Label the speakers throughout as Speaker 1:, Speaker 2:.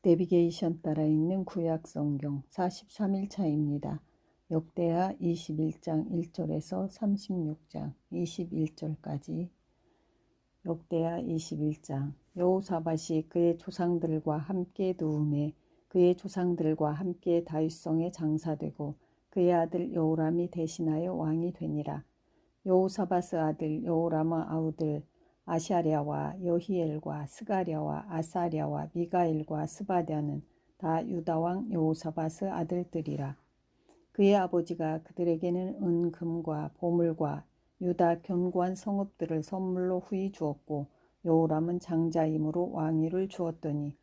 Speaker 1: 내비게이션 따라 읽는 구약성경 43일차입니다. 역대하 21장 1절에서 36장 21절까지. 역대하 21장. 여호사밧이 그의 조상들과 함께 누움에 그의 조상들과 함께 다윗성에 장사되고 그의 아들 여호람이 대신하여 왕이 되니라. 여호사밧의 아들 여호람의 아우들 아샤랴와 여히엘과 스가랴와 아사랴와 미가엘과 스바랴는 다 유다왕 여호사밧의 아들들이라. 그의 아버지가 그들에게는 은, 금과 보물과 유다 견고한 성읍들을 선물로 후히 주었고 여호람은 장자이므로 왕위를 주었더니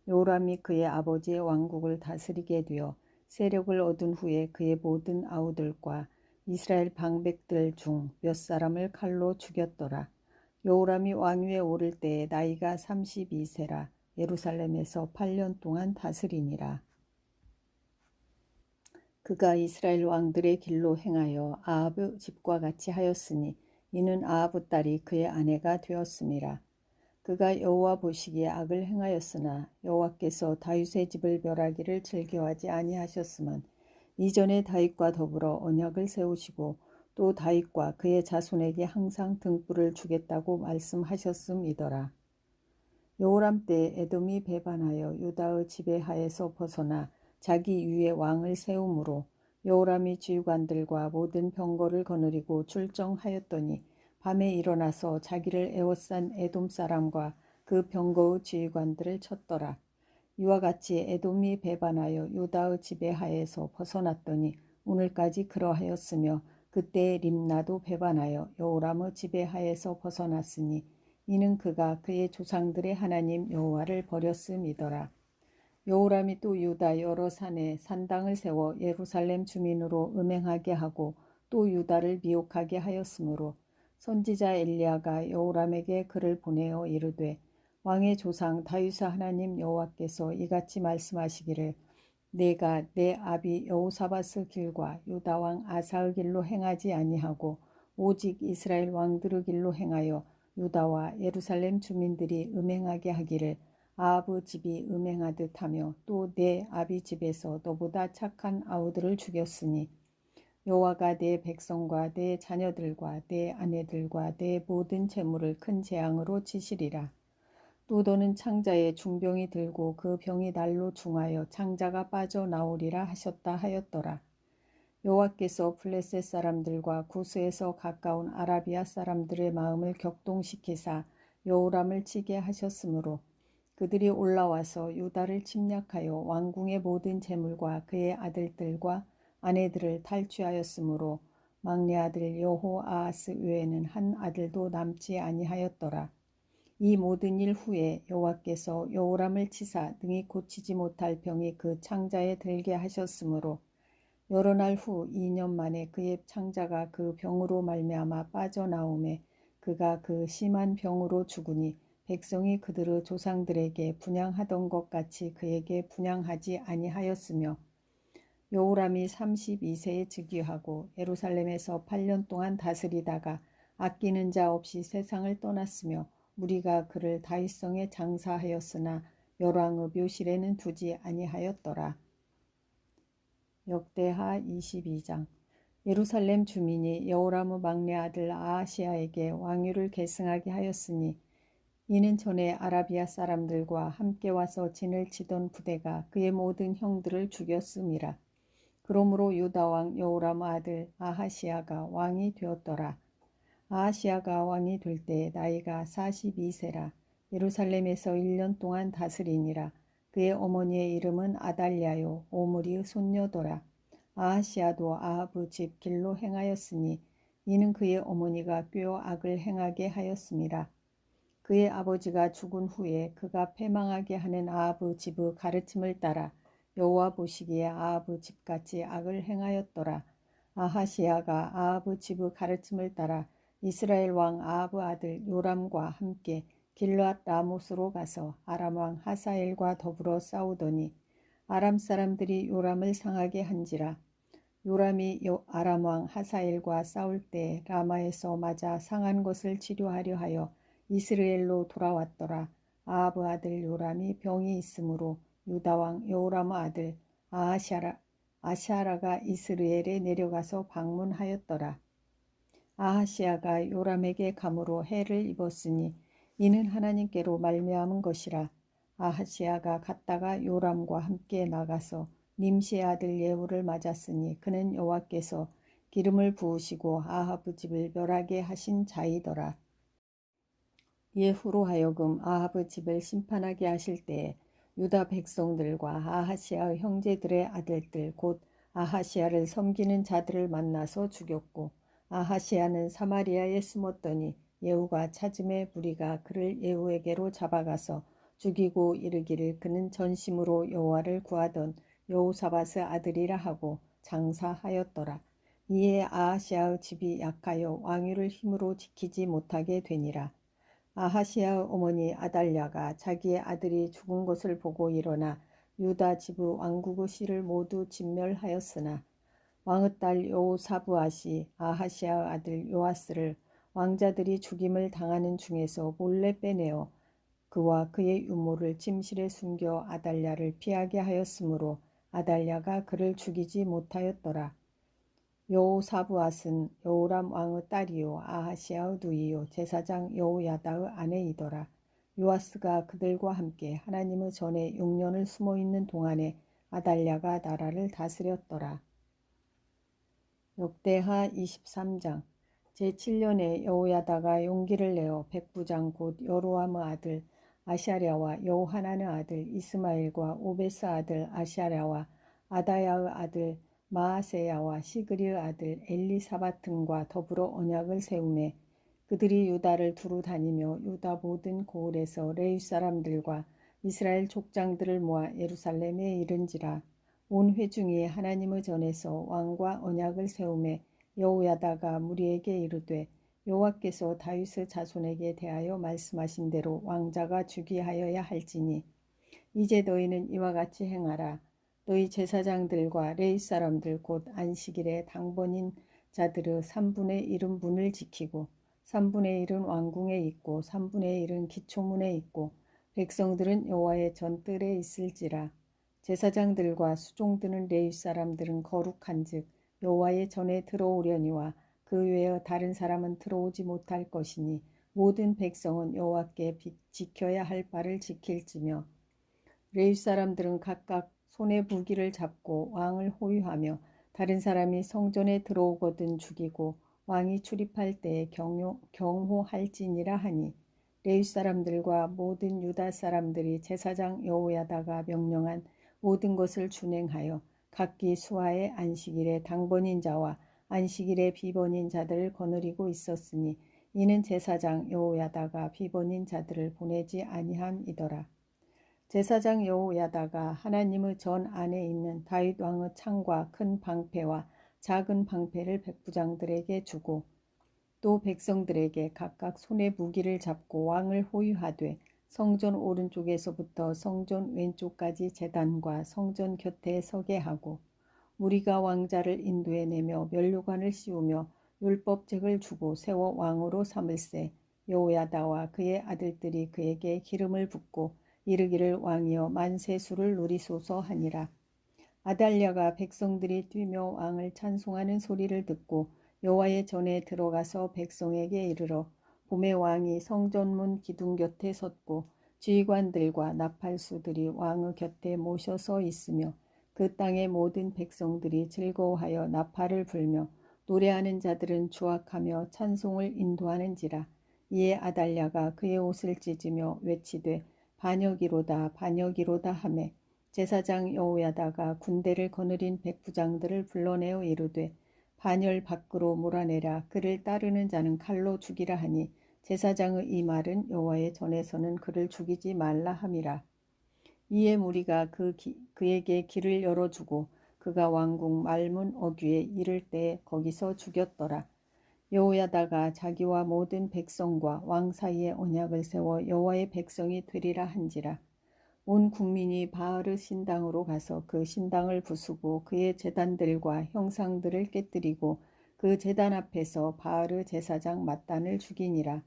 Speaker 1: 여호람이 그의 아버지의 왕국을 다스리게 되어 세력을 얻은 후에 그의 모든 아우들과 이스라엘 방백들 중 몇 사람을 칼로 죽였더라. 여호람이 왕위에 오를 때에 나이가 32세라. 예루살렘에서 8년 동안 다스리니라. 그가 이스라엘 왕들의 길로 행하여 아합의 집과 같이 하였으니 이는 아합의 딸이 그의 아내가 되었음이라. 그가 여호와 보시기에 악을 행하였으나 여호와께서 다윗의 집을 멸하기를 즐겨하지 아니하셨음은 이전에 다윗과 더불어 언약을 세우시고 또 다윗과 그의 자손에게 항상 등불을 주겠다고 말씀하셨음이더라. 여호람 때 에돔이 배반하여 유다의 지배하에서 벗어나 자기 위에 왕을 세우므로 여호람이 지휘관들과 모든 병거를 거느리고 출정하였더니 밤에 일어나서 자기를 에워싼 에돔 사람과 그 병거의 지휘관들을 쳤더라. 이와 같이 에돔이 배반하여 유다의 지배하에서 벗어났더니 오늘까지 그러하였으며 그때 림나도 배반하여 여호람의 지배하에서 벗어났으니 이는 그가 그의 조상들의 하나님 여호와를 버렸음이더라. 여호람이 또 유다 여러 산에 산당을 세워 예루살렘 주민으로 음행하게 하고 또 유다를 미혹하게 하였으므로 선지자 엘리야가 여호람에게 글을 보내어 이르되 왕의 조상 다윗의 하나님 여호와께서 이같이 말씀하시기를 내가 내 아비 여호사밧의 길과 유다 왕 아사의 길로 행하지 아니하고 오직 이스라엘 왕들의 길로 행하여 유다와 예루살렘 주민들이 음행하게 하기를 아합의 집이 음행하듯 하며 또 내 아비 집에서 너보다 착한 아우들을 죽였으니 여호와가 내 백성과 내 자녀들과 내 아내들과 내 모든 재물을 큰 재앙으로 치시리라. 또 너는 창자에 중병이 들고 그 병이 날로 중하여 창자가 빠져나오리라 하셨다 하였더라. 여호와께서 블레셋 사람들과 구스에서 가까운 아라비아 사람들의 마음을 격동시키사 여호람을 치게 하셨으므로 그들이 올라와서 유다를 침략하여 왕궁의 모든 재물과 그의 아들들과 아내들을 탈취하였으므로 막내 아들 여호아하스 외에는 한 아들도 남지 아니하였더라. 이 모든 일 후에 여호와께서 여호람을 치사 능히 고치지 못할 병이 그 창자에 들게 하셨으므로 여러 날 후 2년 만에 그의 창자가 그 병으로 말미암아 빠져나오매 그가 그 심한 병으로 죽으니 백성이 그들의 조상들에게 분향하던 것 같이 그에게 분향하지 아니하였으며 여호람이 32세에 즉위하고 예루살렘에서 8년 동안 다스리다가 아끼는 자 없이 세상을 떠났으며 무리가 그를 다윗성에 장사하였으나 열왕의 묘실에는 두지 아니하였더라. 역대하 22장. 예루살렘 주민이 여호람의 막내 아들 아하시야에게 왕위를 계승하게 하였으니 이는 전에 아라비아 사람들과 함께 와서 진을 치던 부대가 그의 모든 형들을 죽였음이라. 그러므로 유다 왕 여호람의 아들 아하시야가 왕이 되었더라. 아하시야가 왕이 될 때 나이가 42세라. 예루살렘에서 1년 동안 다스리니라. 그의 어머니의 이름은 아달랴요 오므리의 손녀더라. 아하시야도 아합의 집 길로 행하였으니 이는 그의 어머니가 꽤 악을 행하게 하였음이라. 그의 아버지가 죽은 후에 그가 패망하게 하는 아합의 집의 가르침을 따라 여호와 보시기에 아합의 집같이 악을 행하였더라. 아하시야가 아합의 집의 가르침을 따라 이스라엘 왕 아합의 아들 요람과 함께 길르앗 라못으로 가서 아람 왕 하사엘과 더불어 싸우더니 아람 사람들이 요람을 상하게 한지라. 요람이 아람 왕 하사엘과 싸울 때 라마에서 맞아 상한 것을 치료하려 하여 이스라엘로 돌아왔더라. 아합의 아들 요람이 병이 있으므로 유다 왕 여호람 아들 아하시아가 이스라엘에 내려가서 방문하였더라. 아하시아가 요람에게 감으로 해를 입었으니 이는 하나님께로 말미암은 것이라. 아하시아가 갔다가 요람과 함께 나가서 님시의 아들 예후를 맞았으니 그는 여호와께서 기름을 부으시고 아하브 집을 멸하게 하신 자이더라. 예후로 하여금 아하브 집을 심판하게 하실 때에 유다 백성들과 아하시아의 형제들의 아들들 곧 아하시아를 섬기는 자들을 만나서 죽였고 아하시아는 사마리아에 숨었더니 예후가 찾음에 무리가 그를 예후에게로 잡아가서 죽이고 이르기를 그는 전심으로 여호와를 구하던 여호사밧의 아들이라 하고 장사하였더라. 이에 아하시아의 집이 약하여 왕위를 힘으로 지키지 못하게 되니라. 아하시아의 어머니 아달랴가 자기의 아들이 죽은 것을 보고 일어나 유다 지부 왕국의 씨를 모두 진멸하였으나 왕의 딸 여호사브앗이 아하시아의 아들 요아스를 왕자들이 죽임을 당하는 중에서 몰래 빼내어 그와 그의 유모를 침실에 숨겨 아달랴를 피하게 하였으므로 아달랴가 그를 죽이지 못하였더라. 여호사브앗은 여호람 왕의 딸이요 아하시아의 누이요 제사장 여호야다의 아내이더라. 요아스가 그들과 함께 하나님의 전에 6년을 숨어있는 동안에 아달랴가 나라를 다스렸더라. 역대하 23장 제7년에 여호야다가 용기를 내어 백부장 곧 여로함의 아들 아샤랴와 여호하나의 아들 이스마엘과 오베스 아들 아샤랴와 아다야의 아들 마아세야와 시그리의 아들 엘리사밧 등과 더불어 언약을 세우매 그들이 유다를 두루 다니며 유다 모든 고을에서 레위 사람들과 이스라엘 족장들을 모아 예루살렘에 이른지라. 온 회중이 하나님의 전에서 왕과 언약을 세우매 여호야다가 무리에게 이르되 여호와께서 다윗의 자손에게 대하여 말씀하신 대로 왕자가 주기하여야 할지니 이제 너희는 이와 같이 행하라. 너희 제사장들과 레위 사람들 곧 안식일에 당번인 자들의 3분의 1은 문을 지키고 3분의 1은 왕궁에 있고 3분의 1은 기초문에 있고 백성들은 여호와의 전뜰에 있을지라. 제사장들과 수종드는 레위 사람들은 거룩한즉 여호와의 전에 들어오려니와 그 외의 다른 사람은 들어오지 못할 것이니 모든 백성은 여호와께 지켜야 할 바를 지킬지며 레위 사람들은 각각 손에 무기를 잡고 왕을 호위하며 다른 사람이 성전에 들어오거든 죽이고 왕이 출입할 때에 경호할지니라 하니 레위 사람들과 모든 유다 사람들이 제사장 여호야다가 명령한 모든 것을 준행하여 각기 수하의 안식일에 당번인 자와 안식일에 비번인 자들을 거느리고 있었으니 이는 제사장 여호야다가 비번인 자들을 보내지 아니함이더라. 제사장 여호야다가 하나님의 전 안에 있는 다윗 왕의 창과 큰 방패와 작은 방패를 백부장들에게 주고 또 백성들에게 각각 손에 무기를 잡고 왕을 호위하되 성전 오른쪽에서부터 성전 왼쪽까지 제단과 성전 곁에 서게 하고 우리가 왕자를 인도해내며 면류관을 씌우며 율법책을 주고 세워 왕으로 삼을세. 여호야다와 그의 아들들이 그에게 기름을 붓고 이르기를 왕이여 만세수를 누리소서 하니라. 아달랴가 백성들이 뛰며 왕을 찬송하는 소리를 듣고 여호와의 전에 들어가서 백성에게 이르러 봄에 왕이 성전문 기둥 곁에 섰고 지휘관들과 나팔수들이 왕의 곁에 모셔서 있으며 그 땅의 모든 백성들이 즐거워하여 나팔을 불며 노래하는 자들은 주악하며 찬송을 인도하는지라. 이에 아달랴가 그의 옷을 찢으며 외치되 반역이로다 반역이로다 하매 제사장 여호야다가 군대를 거느린 백부장들을 불러내어 이르되 반열 밖으로 몰아내라. 그를 따르는 자는 칼로 죽이라 하니 제사장의 이 말은 여호와의 전에서는 그를 죽이지 말라 함이라. 이에 무리가 그에게 길을 열어주고 그가 왕궁 말문 어귀에 이를 때 거기서 죽였더라. 여호야다가 자기와 모든 백성과 왕 사이에 언약을 세워 여호와의 백성이 되리라 한지라. 온 국민이 바알의 신당으로 가서 그 신당을 부수고 그의 제단들과 형상들을 깨뜨리고 그 제단 앞에서 바알의 제사장 mat단을 죽이니라.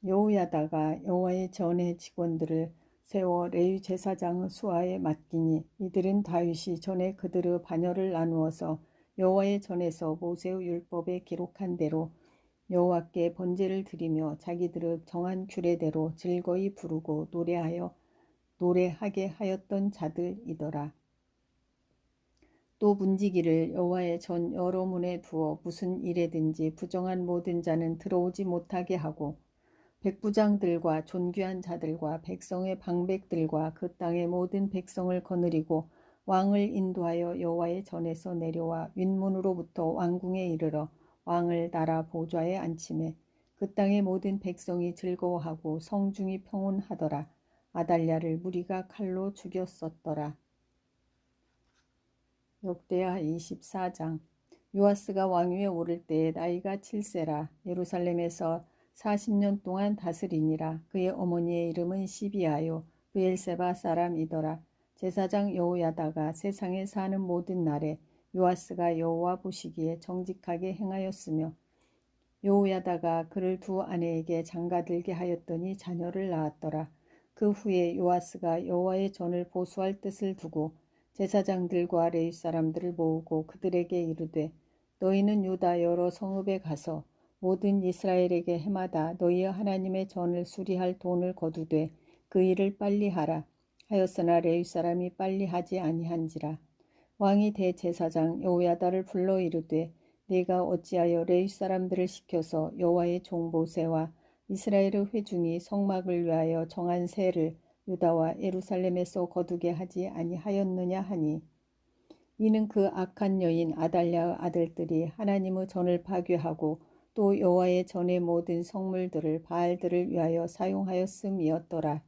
Speaker 1: 여호야다가 여호와의 전의 직원들을 세워 레위 제사장의 수하에 맡기니 이들은 다윗이 전에 그들의 반열을 나누어서 여호와의 전에서 모세의 율법에 기록한 대로 여호와께 번제를 드리며 자기들의 정한 규례대로 즐거이 부르고 노래하게 하였던 자들이더라. 또 문지기를 여호와의 전 여러 문에 두어 무슨 일에든지 부정한 모든 자는 들어오지 못하게 하고 백부장들과 존귀한 자들과 백성의 방백들과 그 땅의 모든 백성을 거느리고 왕을 인도하여 여호와의 전에서 내려와 윗문으로부터 왕궁에 이르러 왕을 나라 보좌에 앉히매 그 땅의 모든 백성이 즐거워하고 성중이 평온하더라. 아달랴를 무리가 칼로 죽였었더라. 역대하 24장. 요아스가 왕위에 오를 때에 나이가 7세라. 예루살렘에서 40년 동안 다스리니라. 그의 어머니의 이름은 시비아요 브엘세바 사람이더라. 제사장 여호야다가 세상에 사는 모든 날에 요아스가 여호와 보시기에 정직하게 행하였으며 여호야다가 그를 두 아내에게 장가들게 하였더니 자녀를 낳았더라. 그 후에 요아스가 여호와의 전을 보수할 뜻을 두고 제사장들과 레위 사람들을 모으고 그들에게 이르되 너희는 유다 여러 성읍에 가서 모든 이스라엘에게 해마다 너희의 하나님의 전을 수리할 돈을 거두되 그 일을 빨리 하라 하였으나 레위 사람이 빨리 하지 아니한지라. 왕이 대제사장 여호야다를 불러 이르되 네가 어찌하여 레위 사람들을 시켜서 여호와의 종 모세와 이스라엘의 회중이 성막을 위하여 정한 세를 유다와 예루살렘에서 거두게 하지 아니하였느냐 하니 이는 그 악한 여인 아달랴의 아들들이 하나님의 전을 파괴하고 또 여호와의 전의 모든 성물들을 바알들을 위하여 사용하였음이었더라.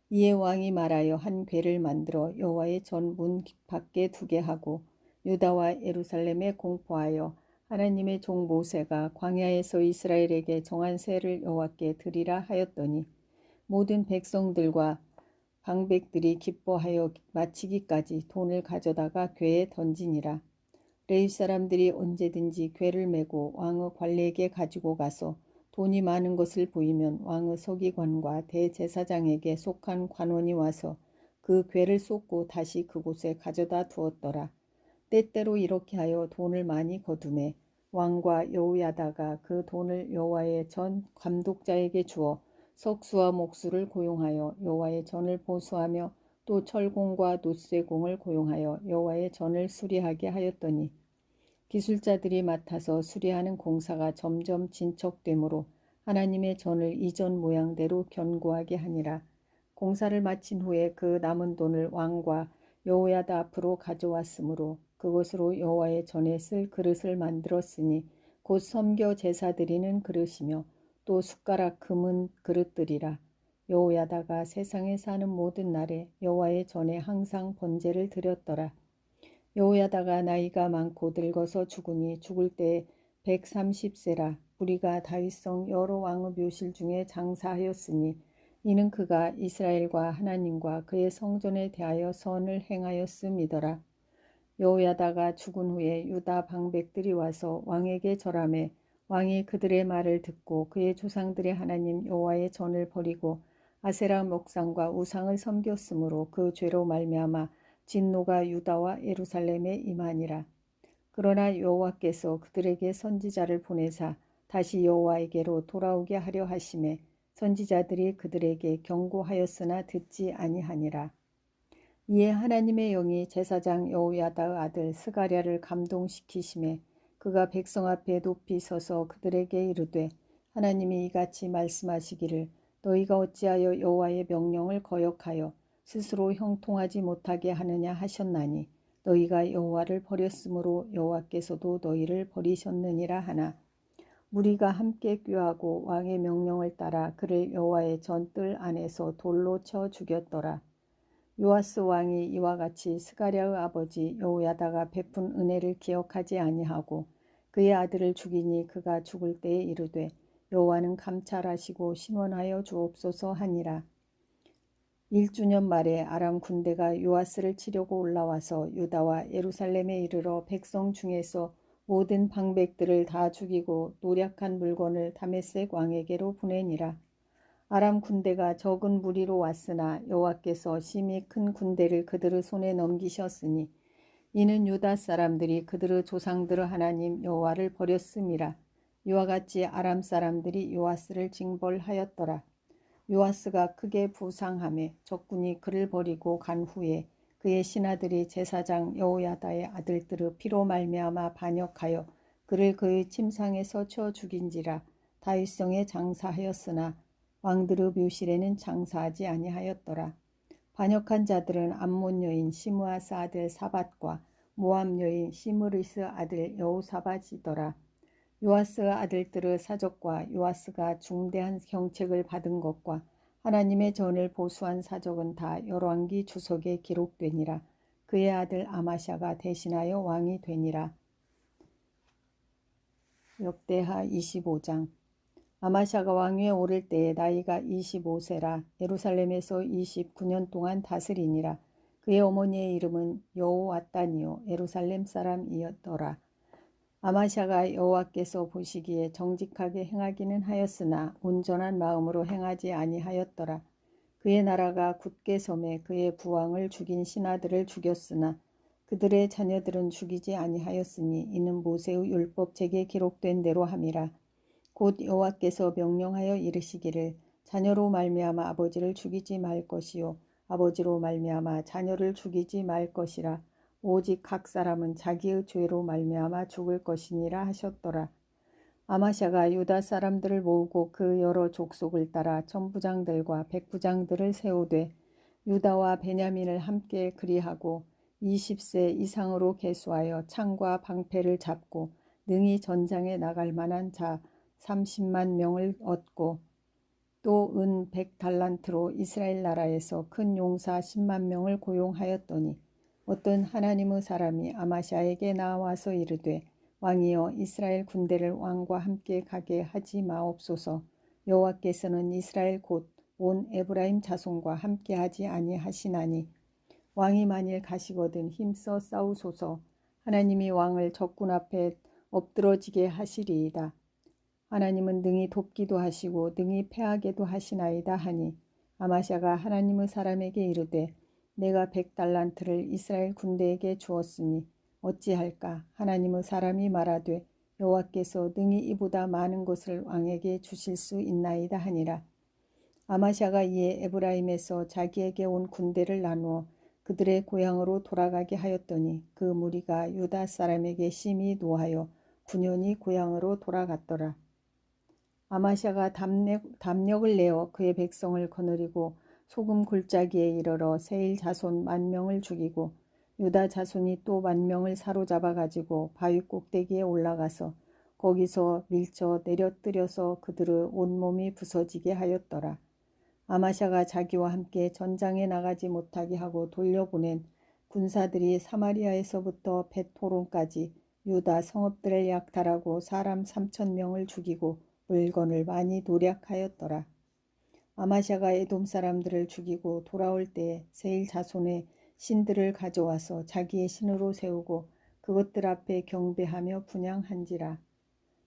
Speaker 1: 이에 왕이 말하여 한 궤를 만들어 여호와의 전 문 밖에 두게 하고 유다와 예루살렘에 공포하여 하나님의 종 모세가 광야에서 이스라엘에게 정한 세를 여호와께 드리라 하였더니 모든 백성들과 방백들이 기뻐하여 마치기까지 돈을 가져다가 궤에 던지니라. 레위 사람들이 언제든지 궤를 메고 왕의 관리에게 가지고 가서 돈이 많은 것을 보이면 왕의 서기관과 대제사장에게 속한 관원이 와서 그 궤를 쏟고 다시 그곳에 가져다 두었더라. 때때로 이렇게 하여 돈을 많이 거두매 왕과 여호야다가 그 돈을 여호와의 전 감독자에게 주어 석수와 목수를 고용하여 여호와의 전을 보수하며 또 철공과 놋쇠공을 고용하여 여호와의 전을 수리하게 하였더니 기술자들이 맡아서 수리하는 공사가 점점 진척되므로 하나님의 전을 이전 모양대로 견고하게 하니라. 공사를 마친 후에 그 남은 돈을 왕과 여호야다 앞으로 가져왔으므로 그것으로 여호와의 전에 쓸 그릇을 만들었으니 곧 섬겨 제사 드리는 그릇이며 또 숟가락 금은 그릇들이라. 여호야다가 세상에 사는 모든 날에 여호와의 전에 항상 번제를 드렸더라. 여호야다가 나이가 많고 늙어서 죽으니 죽을 때에 130세라. 우리가 다윗성 여러 왕의 묘실 중에 장사하였으니 이는 그가 이스라엘과 하나님과 그의 성전에 대하여 선을 행하였음이더라. 여호야다가 죽은 후에 유다 방백들이 와서 왕에게 절하매 왕이 그들의 말을 듣고 그의 조상들의 하나님 여호와의 전을 버리고 아세라 목상과 우상을 섬겼으므로 그 죄로 말미암아 진노가 유다와 예루살렘에 임하니라. 그러나 여호와께서 그들에게 선지자를 보내사 다시 여호와에게로 돌아오게 하려 하심에 선지자들이 그들에게 경고하였으나 듣지 아니하니라. 이에 하나님의 영이 제사장 여호야다의 아들 스가랴를 감동시키심에 그가 백성 앞에 높이 서서 그들에게 이르되 하나님이 이같이 말씀하시기를 너희가 어찌하여 여호와의 명령을 거역하여 스스로 형통하지 못하게 하느냐 하셨나니 너희가 여호와를 버렸으므로 여호와께서도 너희를 버리셨느니라 하나 무리가 함께 꾀하고 왕의 명령을 따라 그를 여호와의 전뜰 안에서 돌로 쳐 죽였더라. 요아스 왕이 이와 같이 스가랴의 아버지 여호야다가 베푼 은혜를 기억하지 아니하고 그의 아들을 죽이니 그가 죽을 때에 이르되 여호와는 감찰하시고 신원하여 주옵소서 하니라. 1주년 말에 아람 군대가 요아스를 치려고 올라와서 유다와 예루살렘에 이르러 백성 중에서 모든 방백들을 다 죽이고 노략한 물건을 다메섹 왕에게로 보내니라. 아람 군대가 적은 무리로 왔으나 여호와께서 심히 큰 군대를 그들의 손에 넘기셨으니 이는 유다 사람들이 그들의 조상들의 하나님 여호와를 버렸음이라. 이와 같이 아람 사람들이 요아스를 징벌하였더라. 요아스가 크게 부상하며 적군이 그를 버리고 간 후에 그의 신하들이 제사장 여호야다의 아들들의 피로 말미암아 반역하여 그를 그의 침상에서 쳐 죽인지라. 다윗성에 장사하였으나 왕들의 묘실에는 장사하지 아니하였더라. 반역한 자들은 암몬 여인 시므아스 아들 사밧과 모압 여인 시므리스 아들 여호사밧이더라. 요아스의 아들들의 사적과 요아스가 중대한 경책을 받은 것과 하나님의 전을 보수한 사적은 다 열왕기 주석에 기록되니라. 그의 아들 아마샤가 대신하여 왕이 되니라. 역대하 25장. 아마샤가 왕위에 오를 때에 나이가 25세라. 예루살렘에서 29년 동안 다스리니라. 그의 어머니의 이름은 여호왔단이요 예루살렘 사람이었더라. 아마샤가 여호와께서 보시기에 정직하게 행하기는 하였으나 온전한 마음으로 행하지 아니하였더라. 그의 나라가 굳게 섬에 그의 부왕을 죽인 신하들을 죽였으나 그들의 자녀들은 죽이지 아니하였으니 이는 모세의 율법책에 기록된 대로 함이라. 곧 여호와께서 명령하여 이르시기를 자녀로 말미암아 아버지를 죽이지 말 것이요 아버지로 말미암아 자녀를 죽이지 말 것이라. 오직 각 사람은 자기의 죄로 말미암아 죽을 것이니라 하셨더라. 아마샤가 유다 사람들을 모으고 그 여러 족속을 따라 천부장들과 백부장들을 세우되 유다와 베냐민을 함께 그리하고 20세 이상으로 계수하여 창과 방패를 잡고 능히 전장에 나갈 만한 자 30만 명을 얻고 또 은 100달란트로 이스라엘 나라에서 큰 용사 10만 명을 고용하였더니 어떤 하나님의 사람이 아마샤에게 나와서 이르되 왕이여 이스라엘 군대를 왕과 함께 가게 하지 마옵소서. 여호와께서는 이스라엘 곧 온 에브라임 자손과 함께 하지 아니하시나니 왕이 만일 가시거든 힘써 싸우소서. 하나님이 왕을 적군 앞에 엎드러지게 하시리이다. 하나님은 능히 돕기도 하시고 능히 패하게도 하시나이다 하니 아마샤가 하나님의 사람에게 이르되 내가 100달란트를 이스라엘 군대에게 주었으니 어찌할까. 하나님의 사람이 말하되 여호와께서 능히 이보다 많은 것을 왕에게 주실 수 있나이다 하니라. 아마샤가 이에 에브라임에서 자기에게 온 군대를 나누어 그들의 고향으로 돌아가게 하였더니 그 무리가 유다 사람에게 심히 노하여 9년이 고향으로 돌아갔더라. 아마샤가 담력을 내어 그의 백성을 거느리고 소금 골짜기에 이르러 세일 자손 10,000명을 죽이고 유다 자손이 또 10,000명을 사로잡아 가지고 바위 꼭대기에 올라가서 거기서 밀쳐 내려뜨려서 그들의 온몸이 부서지게 하였더라. 아마샤가 자기와 함께 전장에 나가지 못하게 하고 돌려보낸 군사들이 사마리아에서부터 벳호론까지 유다 성읍들을 약탈하고 사람 3,000명을 죽이고 물건을 많이 노략하였더라. 아마샤가 에돔 사람들을 죽이고 돌아올 때에 세일 자손의 신들을 가져와서 자기의 신으로 세우고 그것들 앞에 경배하며 분향한지라.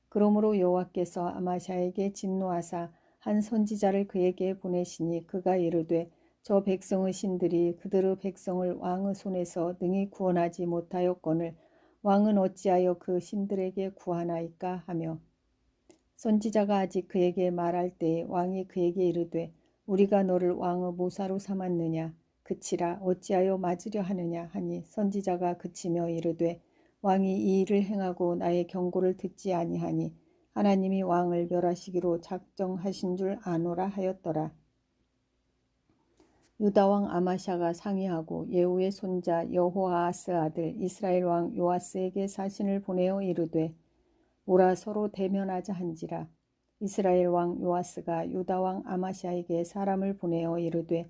Speaker 1: 그러므로 여호와께서 아마샤에게 진노하사 한 선지자를 그에게 보내시니 그가 이르되 저 백성의 신들이 그들의 백성을 왕의 손에서 능히 구원하지 못하였거늘 왕은 어찌하여 그 신들에게 구하나이까 하며 선지자가 아직 그에게 말할 때에 왕이 그에게 이르되 우리가 너를 왕의 모사로 삼았느냐 그치라 어찌하여 맞으려 하느냐 하니 선지자가 그치며 이르되 왕이 이 일을 행하고 나의 경고를 듣지 아니하니 하나님이 왕을 멸하시기로 작정하신 줄 아노라 하였더라. 유다왕 아마샤가 상의하고 예후의 손자 여호아하스 아들 이스라엘 왕 요아스에게 사신을 보내어 이르되 오라 서로 대면하자 한지라. 이스라엘 왕 요아스가 유다 왕 아마샤에게 사람을 보내어 이르되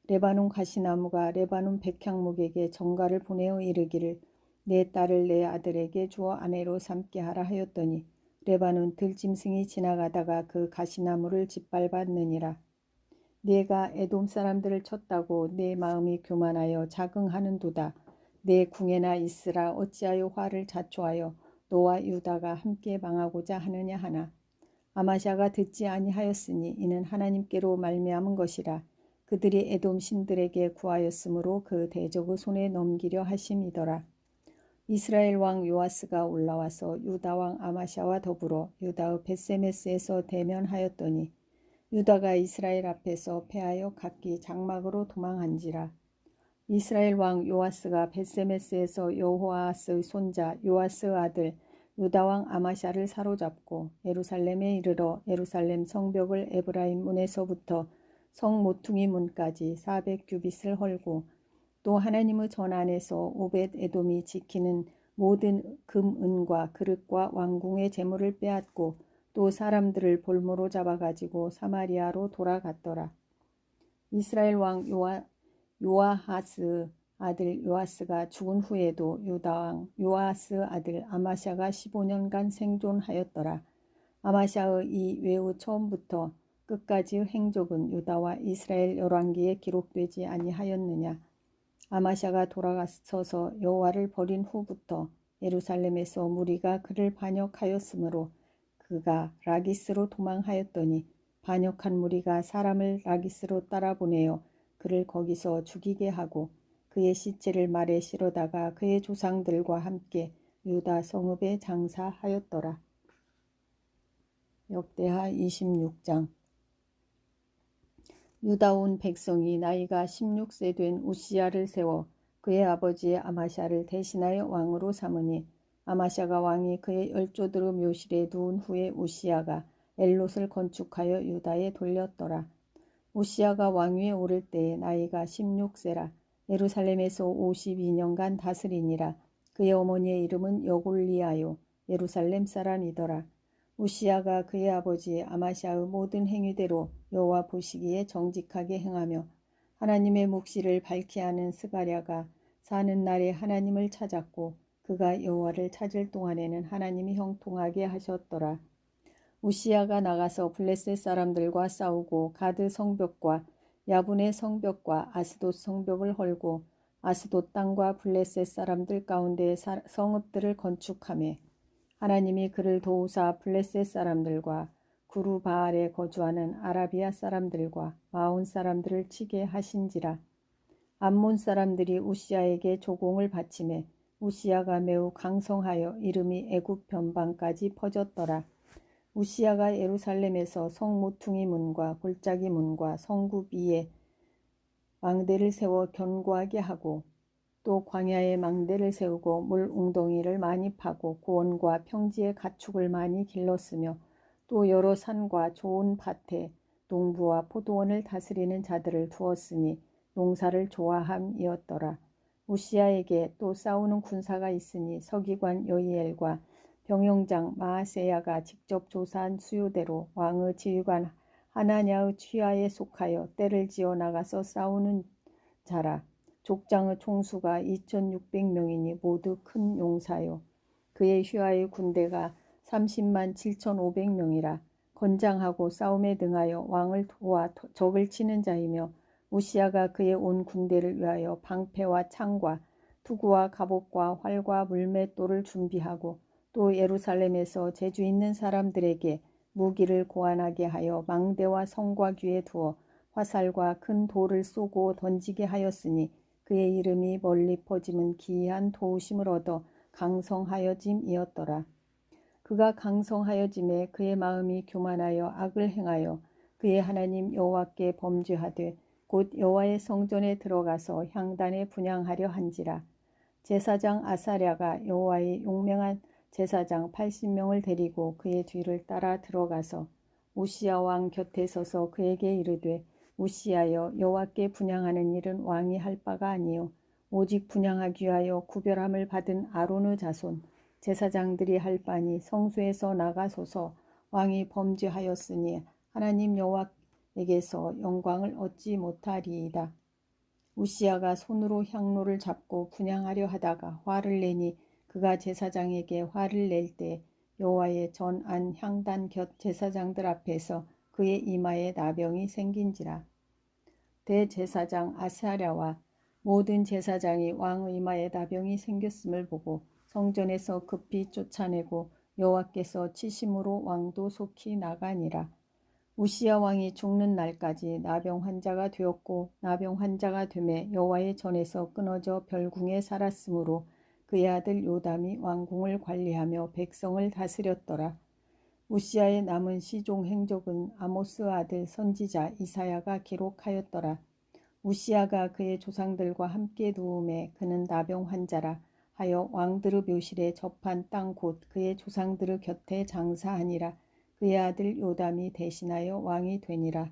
Speaker 1: 레바논 가시나무가 레바논 백향목에게 전가를 보내어 이르기를 내 딸을 내 아들에게 주어 아내로 삼게 하라 하였더니 레바논 들짐승이 지나가다가 그 가시나무를 짓밟았느니라. 네가 에돔 사람들을 쳤다고 내 마음이 교만하여 자긍하는도다. 내 궁에나 있으라 어찌하여 화를 자초하여 너와 유다가 함께 망하고자 하느냐 하나 아마샤가 듣지 아니하였으니 이는 하나님께로 말미암은 것이라. 그들이 에돔 신들에게 구하였으므로 그 대적의 손에 넘기려 하심이더라. 이스라엘 왕 요아스가 올라와서 유다 왕 아마샤와 더불어 유다의 벳세메스에서 대면하였더니 유다가 이스라엘 앞에서 패하여 각기 장막으로 도망한지라. 이스라엘 왕 요아스가 벳세메스에서 여호아스의 손자 요아스의 아들 유다 왕 아마샤를 사로잡고 예루살렘에 이르러 예루살렘 성벽을 에브라임 문에서부터 성 모퉁이 문까지 400규빗을 헐고 또 하나님의 전 안에서 오벳 에돔이 지키는 모든 금, 은과 그릇과 왕궁의 재물을 빼앗고 또 사람들을 볼모로 잡아가지고 사마리아로 돌아갔더라. 이스라엘 왕 요아하스 아들 요아스가 죽은 후에도 유다 왕 요아스 아들 아마샤가 15년간 생존하였더라. 아마샤의 이 외의 처음부터 끝까지의 행적은 유다와 이스라엘 열왕기에 기록되지 아니하였느냐. 아마샤가 돌아가서서 여호와를 버린 후부터 예루살렘에서 무리가 그를 반역하였으므로 그가 라기스로 도망하였더니 반역한 무리가 사람을 라기스로 따라보내어 그를 거기서 죽이게 하고 그의 시체를 말에 실어다가 그의 조상들과 함께 유다 성읍에 장사하였더라. 역대하 26장. 유다 온 백성이 나이가 16세 된 우시야를 세워 그의 아버지 아마샤를 대신하여 왕으로 삼으니 아마샤가 왕이 그의 열조들의 묘실에 누운 후에 우시야가 엘롯을 건축하여 유다에 돌렸더라. 우시야가 왕위에 오를 때에 나이가 16세라. 예루살렘에서 52년간 다스리니라. 그의 어머니의 이름은 여골리아요 예루살렘 사람이더라. 우시야가 그의 아버지 아마샤의 모든 행위대로 여호와 보시기에 정직하게 행하며 하나님의 묵시를 밝히 하는 스가랴가 사는 날에 하나님을 찾았고 그가 여호와를 찾을 동안에는 하나님이 형통하게 하셨더라. 우시야가 나가서 블레셋 사람들과 싸우고 가드 성벽과 야분의 성벽과 아스돗 성벽을 헐고 아스돗 땅과 블레셋 사람들 가운데 성읍들을 건축하며 하나님이 그를 도우사 블레셋 사람들과 구루바알에 거주하는 아라비아 사람들과 마온 사람들을 치게 하신지라. 암몬 사람들이 우시야에게 조공을 바치매 우시야가 매우 강성하여 이름이 애굽 변방까지 퍼졌더라. 우시야가 예루살렘에서 성 모퉁이 문과 골짜기 문과 성굽 위에 망대를 세워 견고하게 하고 또 광야에 망대를 세우고 물 웅덩이를 많이 파고 고원과 평지의 가축을 많이 길렀으며 또 여러 산과 좋은 밭에 농부와 포도원을 다스리는 자들을 두었으니 농사를 좋아함이었더라. 우시야에게 또 싸우는 군사가 있으니 서기관 여이엘과 병용장 마아세야가 직접 조사한 수요대로 왕의 지휘관 하나냐의 취하에 속하여 떼를 지어 나가서 싸우는 자라. 족장의 총수가 2600명이니 모두 큰 용사요. 그의 휘하의 군대가 30만 7500명이라. 건장하고 싸움에 등하여 왕을 도와 적을 치는 자이며 우시야가 그의 온 군대를 위하여 방패와 창과 투구와 갑옷과 활과 물맷돌을 준비하고 또 예루살렘에서 재주 있는 사람들에게 무기를 고안하게 하여 망대와 성과 귀에 두어 화살과 큰 돌을 쏘고 던지게 하였으니 그의 이름이 멀리 퍼짐은 기이한 도우심을 얻어 강성하여짐이었더라. 그가 강성하여짐에 그의 마음이 교만하여 악을 행하여 그의 하나님 여호와께 범죄하되 곧 여호와의 성전에 들어가서 향단에 분향하려 한지라. 제사장 아사랴가 여호와의 용맹한 제사장 80명을 데리고 그의 뒤를 따라 들어가서 우시야 왕 곁에 서서 그에게 이르되 우시야여 여호와께 분향하는 일은 왕이 할 바가 아니요 오직 분향하기 위하여 구별함을 받은 아론의 자손 제사장들이 할 바니 성소에서 나가소서. 왕이 범죄하였으니 하나님 여호와에게서 영광을 얻지 못하리이다. 우시야가 손으로 향로를 잡고 분향하려 하다가 화를 내니 그가 제사장에게 화를 낼 때 여호와의 전 안 향단 곁 제사장들 앞에서 그의 이마에 나병이 생긴지라. 대제사장 아사랴와 모든 제사장이 왕의 이마에 나병이 생겼음을 보고 성전에서 급히 쫓아내고 여호와께서 치심으로 왕도 속히 나가니라. 우시야 왕이 죽는 날까지 나병 환자가 되었고 나병 환자가 되매 여호와의 전에서 끊어져 별궁에 살았으므로 그의 아들 요담이 왕궁을 관리하며 백성을 다스렸더라. 우시야의 남은 시종 행적은 아모스 아들 선지자 이사야가 기록하였더라. 우시야가 그의 조상들과 함께 누움에 그는 나병 환자라 하여 왕들의 묘실에 접한 땅 곧 그의 조상들의 곁에 장사하니라. 그의 아들 요담이 대신하여 왕이 되니라.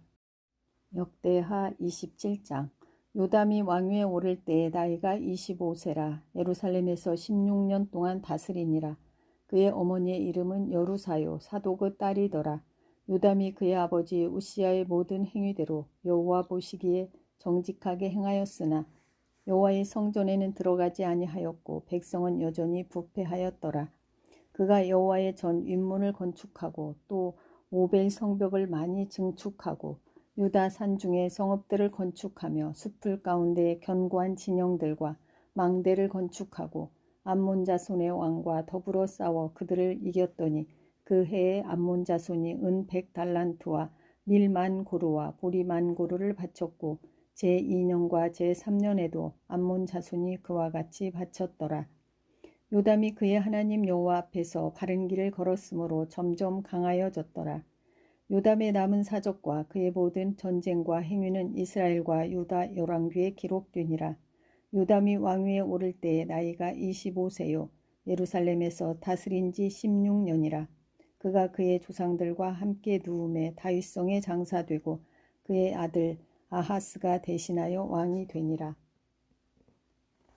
Speaker 1: 역대하 27장. 요담이 왕위에 오를 때에 나이가 25세라. 예루살렘에서 16년 동안 다스리니라. 그의 어머니의 이름은 여루사요 사독의 딸이더라. 요담이 그의 아버지 우시야의 모든 행위대로 여호와 보시기에 정직하게 행하였으나 여호와의 성전에는 들어가지 아니하였고 백성은 여전히 부패하였더라. 그가 여호와의 전 윗문을 건축하고 또 오벨 성벽을 많이 증축하고 유다 산중에 성읍들을 건축하며 숲을 가운데 견고한 진영들과 망대를 건축하고 암몬 자손의 왕과 더불어 싸워 그들을 이겼더니 그 해에 암몬 자손이 은 100달란트와 밀 10,000고루와 보리 10,000고루를 바쳤고 제2년과 제3년에도 암몬 자손이 그와 같이 바쳤더라. 요담이 그의 하나님 여호와 앞에서 바른 길을 걸었으므로 점점 강하여졌더라. 요담의 남은 사적과 그의 모든 전쟁과 행위는 이스라엘과 유다 열왕기에 기록되니라. 요담이 왕위에 오를 때에 나이가 25세요 예루살렘에서 다스린 지 16년이라. 그가 그의 조상들과 함께 누움에 다윗성에 장사되고 그의 아들 아하스가 대신하여 왕이 되니라.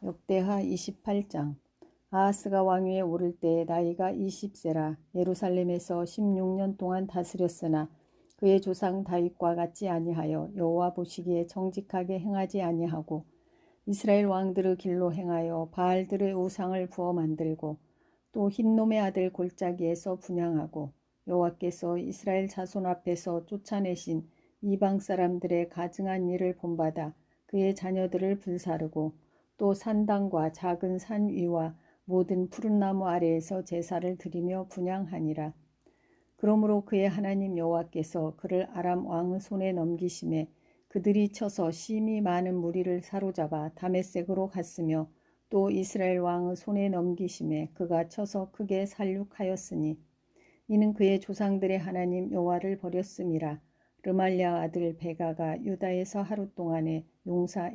Speaker 1: 역대하 28장. 아하스가 왕위에 오를 때에 나이가 20세라. 예루살렘에서 16년 동안 다스렸으나 그의 조상 다윗과 같이 아니하여 여호와 보시기에 정직하게 행하지 아니하고 이스라엘 왕들의 길로 행하여 바알들의 우상을 부어 만들고 또 흰놈의 아들 골짜기에서 분향하고 여호와께서 이스라엘 자손 앞에서 쫓아내신 이방 사람들의 가증한 일을 본받아 그의 자녀들을 불사르고 또 산당과 작은 산 위와 모든 푸른 나무 아래에서 제사를 드리며 분향하니라. 그러므로 그의 하나님 여호와께서 그를 아람 왕의 손에 넘기심에 그들이 쳐서 심히 많은 무리를 사로잡아 다메섹으로 갔으며 또 이스라엘 왕의 손에 넘기심에 그가 쳐서 크게 살육하였으니 이는 그의 조상들의 하나님 여호와를 버렸음이라. 르말랴 아들 베가가 유다에서 하루 동안에 용사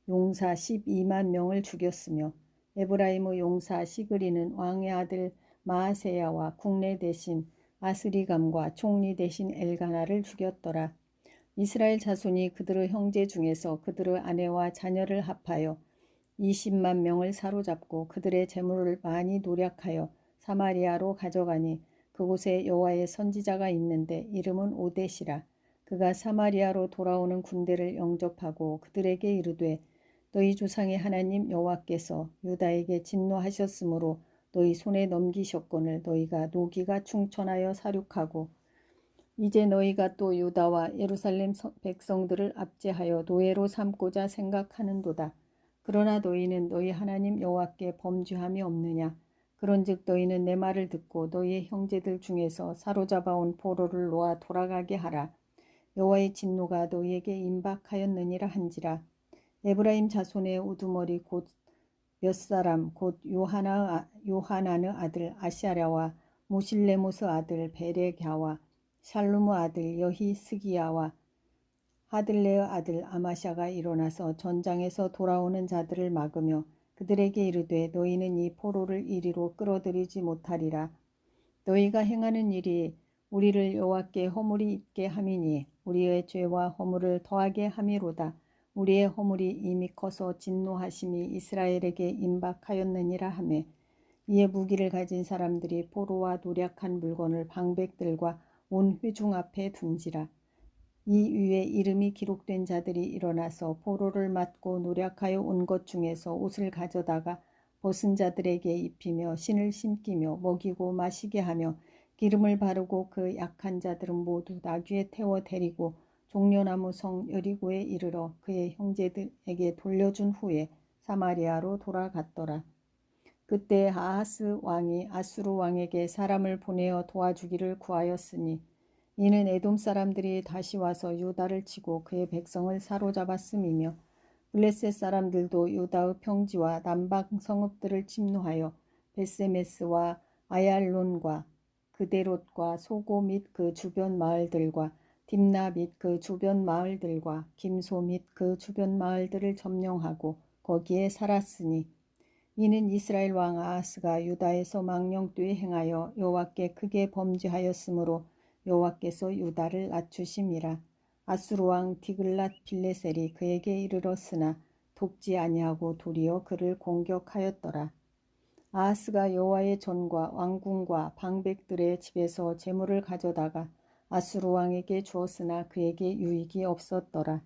Speaker 1: 12만 명을 죽였으며 에브라임의 용사 시그리는 왕의 아들 마아세야와 국내 대신 아스리감과 총리 대신 엘가나를 죽였더라. 이스라엘 자손이 그들의 형제 중에서 그들의 아내와 자녀를 합하여 20만 명을 사로잡고 그들의 재물을 많이 노략하여 사마리아로 가져가니 그곳에 여호와의 선지자가 있는데 이름은 오뎃이라. 그가 사마리아로 돌아오는 군대를 영접하고 그들에게 이르되 너희 조상의 하나님 여호와께서 유다에게 진노하셨으므로 너희 손에 넘기셨거늘 너희가 노기가 충천하여 사륙하고 이제 너희가 또 유다와 예루살렘 백성들을 압제하여 노예로 삼고자 생각하는도다. 그러나 너희는 너희 하나님 여호와께 범죄함이 없느냐. 그런즉 너희는 내 말을 듣고 너희의 형제들 중에서 사로잡아온 포로를 놓아 돌아가게 하라. 여호와의 진노가 너희에게 임박하였느니라 한지라. 에브라임 자손의 우두머리 곧 몇 사람 곧 요하난의 아들 아샤랴와 무실레모스 아들 베레갸와 샬루무 아들 여히스기야와 하들레의 아들 아마샤가 일어나서 전장에서 돌아오는 자들을 막으며 그들에게 이르되 너희는 이 포로를 이리로 끌어들이지 못하리라. 너희가 행하는 일이 우리를 여호와께 허물이 있게 함이니 우리의 죄와 허물을 더하게 함이로다. 우리의 허물이 이미 커서 진노하심이 이스라엘에게 임박하였느니라 하매 이에 무기를 가진 사람들이 포로와 노략한 물건을 방백들과 온 회중 앞에 둔지라. 이 위에 이름이 기록된 자들이 일어나서 포로를 맞고 노략하여 온 것 중에서 옷을 가져다가 벗은 자들에게 입히며 신을 신기며 먹이고 마시게 하며 기름을 바르고 그 약한 자들은 모두 나귀에 태워 데리고 종려나무 성 여리고에 이르러 그의 형제들에게 돌려준 후에 사마리아로 돌아갔더라. 그때 아하스 왕이 아수르 왕에게 사람을 보내어 도와주기를 구하였으니 이는 에돔 사람들이 다시 와서 유다를 치고 그의 백성을 사로잡았음이며 블레셋 사람들도 유다의 평지와 남방 성읍들을 침노하여 베세메스와 아얄론과 그데롯과 소고 및 그 주변 마을들과 딥나 및 그 주변 마을들과 김소 및 그 주변 마을들을 점령하고 거기에 살았으니 이는 이스라엘 왕 아하스가 유다에서 망령되이 행하여 여호와께 크게 범죄하였으므로 여호와께서 유다를 낮추심이라. 아수르 왕 디글랏 빌레셀이 그에게 이르렀으나 돕지 아니하고 도리어 그를 공격하였더라. 아하스가 여호와의 전과 왕궁과 방백들의 집에서 재물을 가져다가 아수르 왕에게 주었으나 그에게 유익이 없었더라.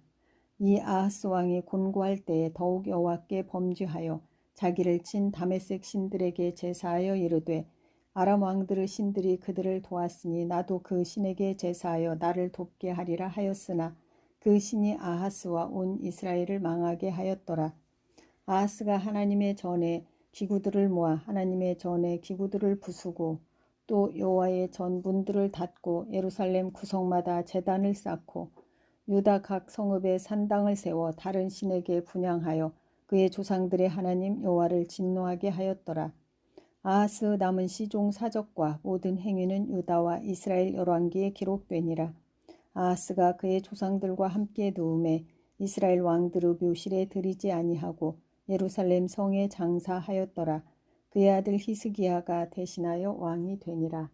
Speaker 1: 이 아하스 왕이 곤고할 때에 더욱 여호와께 범죄하여 자기를 친 다메섹 신들에게 제사하여 이르되 아람 왕들의 신들이 그들을 도왔으니 나도 그 신에게 제사하여 나를 돕게 하리라 하였으나 그 신이 아하스와 온 이스라엘을 망하게 하였더라. 아하스가 하나님의 전에 기구들을 모아 하나님의 전에 기구들을 부수고 또 여호와의 전 문들을 닫고 예루살렘 구성마다 제단을 쌓고 유다 각 성읍에 산당을 세워 다른 신에게 분향하여 그의 조상들의 하나님 여호와를 진노하게 하였더라. 아하스 남은 시종 사적과 모든 행위는 유다와 이스라엘 열왕기에 기록되니라. 아하스가 그의 조상들과 함께 누움에 이스라엘 왕들의 묘실에 들이지 아니하고 예루살렘 성에 장사하였더라. 그의 아들 히스기야가 대신하여 왕이 되니라.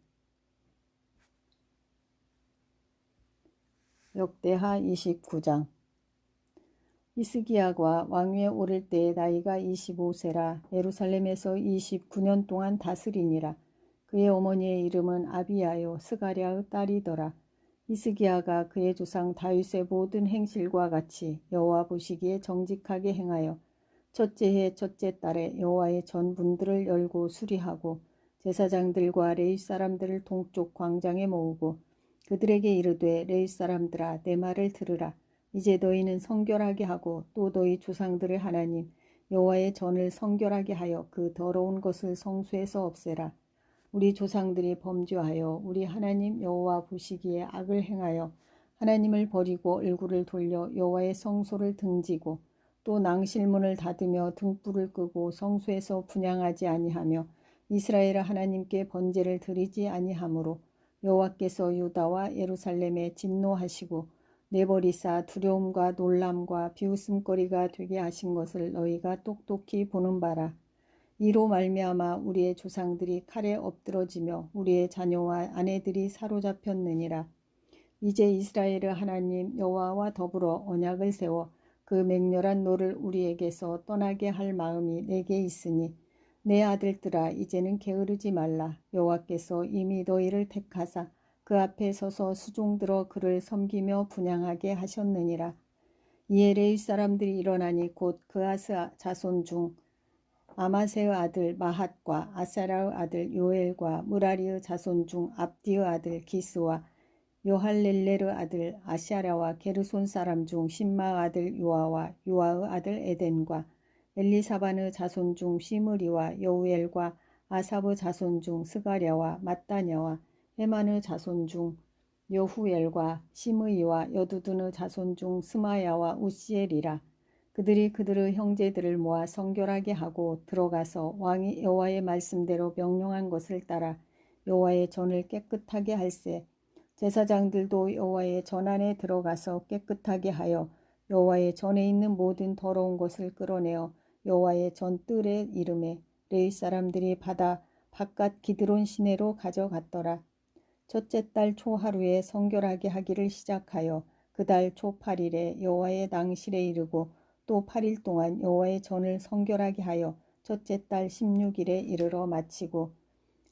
Speaker 1: 역대하 29장. 히스기야가 왕위에 오를 때의 나이가 25세라 예루살렘에서 29년 동안 다스리니라. 그의 어머니의 이름은 아비야요 스가랴의 딸이더라. 히스기야가 그의 조상 다윗의 모든 행실과 같이 여호와 보시기에 정직하게 행하여 첫째 해 첫째 달에 여호와의 전 문들을 열고 수리하고 제사장들과 레위 사람들을 동쪽 광장에 모으고 그들에게 이르되 레위 사람들아 내 말을 들으라. 이제 너희는 성결하게 하고 또 너희 조상들의 하나님 여호와의 전을 성결하게 하여 그 더러운 것을 성소에서 없애라. 우리 조상들이 범죄하여 우리 하나님 여호와 보시기에 악을 행하여 하나님을 버리고 얼굴을 돌려 여호와의 성소를 등지고 또 낭실문을 닫으며 등불을 끄고 성소에서 분향하지 아니하며 이스라엘 하나님께 번제를 드리지 아니하므로 여호와께서 유다와 예루살렘에 진노하시고 내버리사 두려움과 놀람과 비웃음거리가 되게 하신 것을 너희가 똑똑히 보는 바라. 이로 말미암아 우리의 조상들이 칼에 엎드러지며 우리의 자녀와 아내들이 사로잡혔느니라. 이제 이스라엘의 하나님 여호와와 더불어 언약을 세워 그 맹렬한 노를 우리에게서 떠나게 할 마음이 내게 있으니 내 아들들아 이제는 게으르지 말라. 여호와께서 이미 너희를 택하사 그 앞에 서서 수종들어 그를 섬기며 분향하게 하셨느니라. 이에 레위 사람들이 일어나니 곧 그아스 자손 중 아마세의 아들 마핫과 아사라의 아들 요엘과 무라리의 자손 중 압디의 아들 기스와 요할렐렐의 아들 아샤랴와 게르손 사람 중 신마의 아들 요아와 요아의 아들 에덴과 엘리사반의 자손 중 시므리와 여우엘과 아삽의 자손 중 스가랴와 mat다냐와 헤만의 자손 중 여후엘과 시므이와 여두둔의 자손 중 스마야와 우시엘이라. 그들이 그들의 형제들을 모아 성결하게 하고 들어가서 왕이 여호와의 말씀대로 명령한 것을 따라 여호와의 전을 깨끗하게 할세. 제사장들도 여호와의 전 안에 들어가서 깨끗하게 하여 여호와의 전에 있는 모든 더러운 것을 끌어내어 여호와의 전 뜰에 이름에 레위 사람들이 받아 바깥 기드론 시내로 가져갔더라. 첫째 달 초 하루에 성결하게 하기를 시작하여 그 달 초 8일에 여호와의 낭실에 이르고 또 8일 동안 여호와의 전을 성결하게 하여 첫째 달 16일에 이르러 마치고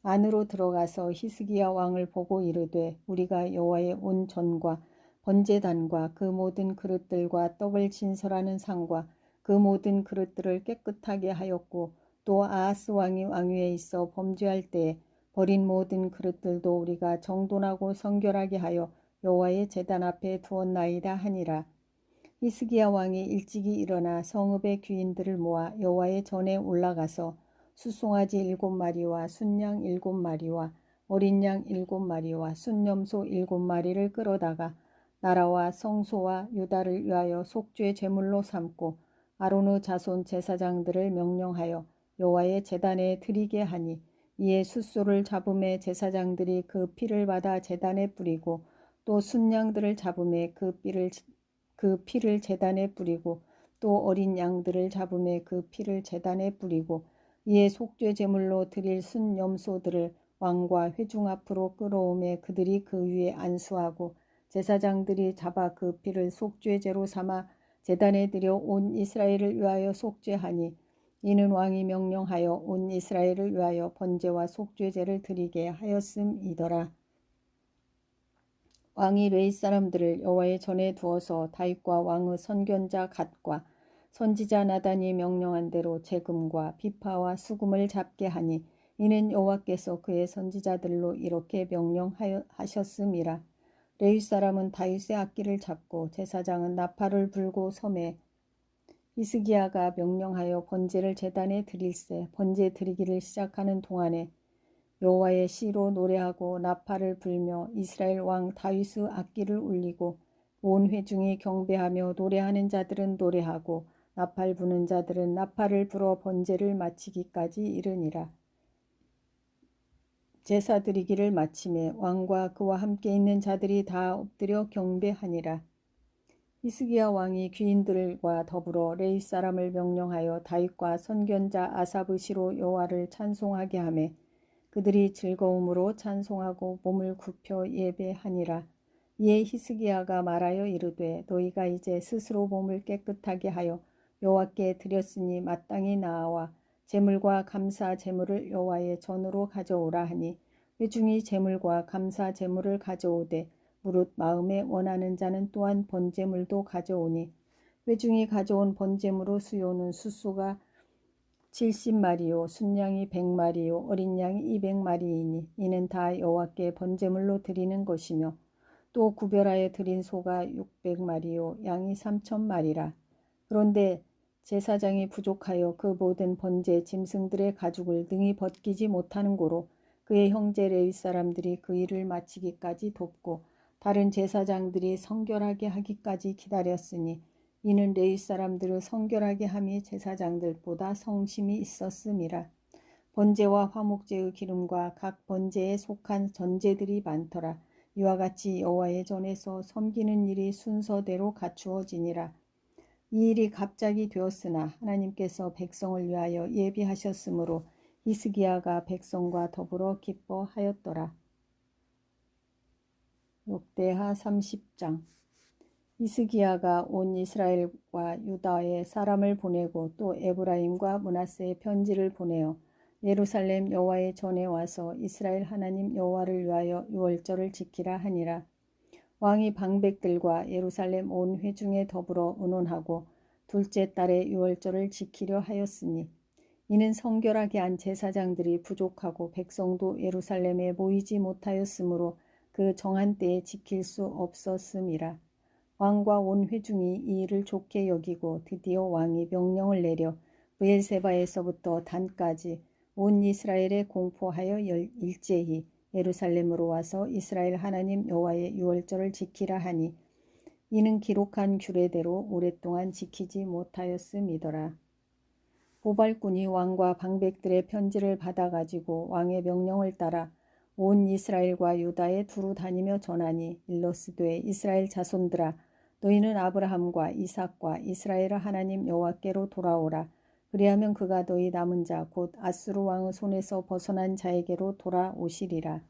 Speaker 1: 안으로 들어가서 히스기야 왕을 보고 이르되 우리가 여호와의 온 전과 번제단과 그 모든 그릇들과 떡을 진설하는 상과 그 모든 그릇들을 깨끗하게 하였고 또 아하스 왕이 왕위에 있어 범죄할 때에 버린 모든 그릇들도 우리가 정돈하고 성결하게 하여 여호와의 제단 앞에 두었나이다 하니라. 히스기야 왕이 일찍이 일어나 성읍의 귀인들을 모아 여호와의 전에 올라가서 숫송아지 7마리와 순양 7마리와 어린 양 7마리와 순염소 7마리를 끌어다가 나라와 성소와 유다를 위하여 속죄 제물로 삼고 아론의 자손 제사장들을 명령하여 여호와의 제단에 드리게 하니 이에 숫소를 잡음에 제사장들이 그 피를 받아 제단에 뿌리고 또 순양들을 잡음에 그 피를 제단에 뿌리고 또 어린 양들을 잡음에 그 피를 제단에 뿌리고 이에 속죄 제물로 드릴 순염소들을 왕과 회중 앞으로 끌어오매 그들이 그 위에 안수하고 제사장들이 잡아 그 피를 속죄제로 삼아 제단에 들여 온 이스라엘을 위하여 속죄하니 이는 왕이 명령하여 온 이스라엘을 위하여 번제와 속죄제를 드리게 하였음이더라. 왕이 레위 사람들을 여호와의 전에 두어서 다윗과 왕의 선견자 갓과 선지자 나단이 명령한 대로 재금과 비파와 수금을 잡게 하니 이는 여호와께서 그의 선지자들로 이렇게 명령하셨음이라. 레위 사람은 다윗의 악기를 잡고 제사장은 나팔을 불고 섬에 히스기야가 명령하여 번제를 제단에 드릴세 번제 드리기를 시작하는 동안에 여호와의 시로 노래하고 나팔을 불며 이스라엘 왕 다윗의 악기를 울리고 온 회중이 경배하며 노래하는 자들은 노래하고 나팔 부는 자들은 나팔을 불어 번제를 마치기까지 이르니라. 제사 드리기를 마침에 왕과 그와 함께 있는 자들이 다 엎드려 경배하니라. 히스기야 왕이 귀인들과 더불어 레위 사람을 명령하여 다윗과 선견자 아삽의 시로 여호와를 찬송하게 하매 그들이 즐거움으로 찬송하고 몸을 굽혀 예배하니라. 이에 히스기야가 말하여 이르되 너희가 이제 스스로 몸을 깨끗하게 하여 여호와께 드렸으니 마땅히 나아와 제물과 감사 제물을 여호와의 전으로 가져오라 하니 회중이 제물과 감사 제물을 가져오되 무릇 마음에 원하는 자는 또한 번제물도 가져오니 회중이 가져온 번제물의 수요는 숫소가 70마리요 순양이 100마리요 어린 양이 200마리이니 이는 다 여호와께 번제물로 드리는 것이며 또 구별하여 드린 소가 600마리요 양이 3,000마리라. 그런데 제사장이 부족하여 그 모든 번제 짐승들의 가죽을 능히 벗기지 못하는 고로 그의 형제 레위 사람들이 그 일을 마치기까지 돕고 다른 제사장들이 성결하게 하기까지 기다렸으니 이는 레위 사람들의 성결하게 함이 제사장들보다 성심이 있었음이라. 번제와 화목제의 기름과 각 번제에 속한 전제들이 많더라. 이와 같이 여호와의 전에서 섬기는 일이 순서대로 갖추어지니라. 이 일이 갑자기 되었으나 하나님께서 백성을 위하여 예비하셨으므로 히스기야가 백성과 더불어 기뻐하였더라. 역대하 30장. 히스기야가 온 이스라엘과 유다에 사람을 보내고 또 에브라임과 므낫세에 편지를 보내어 예루살렘 여호와의 전에 와서 이스라엘 하나님 여호와를 위하여 유월절을 지키라 하니라. 왕이 방백들과 예루살렘 온 회중에 더불어 의논하고 둘째 달에 유월절을 지키려 하였으니 이는 성결하게 한 제사장들이 부족하고 백성도 예루살렘에 모이지 못하였으므로 그 정한 때에 지킬 수 없었음이라. 왕과 온 회중이 이 일을 좋게 여기고 드디어 왕이 명령을 내려 브엘세바에서부터 단까지 온 이스라엘에 공포하여 일제히 예루살렘으로 와서 이스라엘 하나님 여호와의 유월절을 지키라 하니 이는 기록한 규례대로 오랫동안 지키지 못하였음이더라. 보발꾼이 왕과 방백들의 편지를 받아가지고 왕의 명령을 따라 온 이스라엘과 유다에 두루 다니며 전하니 일러스되 이스라엘 자손들아 너희는 아브라함과 이삭과 이스라엘 하나님 여호와께로 돌아오라. 그리하면 그가 너희 남은 자 곧 아수르 왕의 손에서 벗어난 자에게로 돌아오시리라.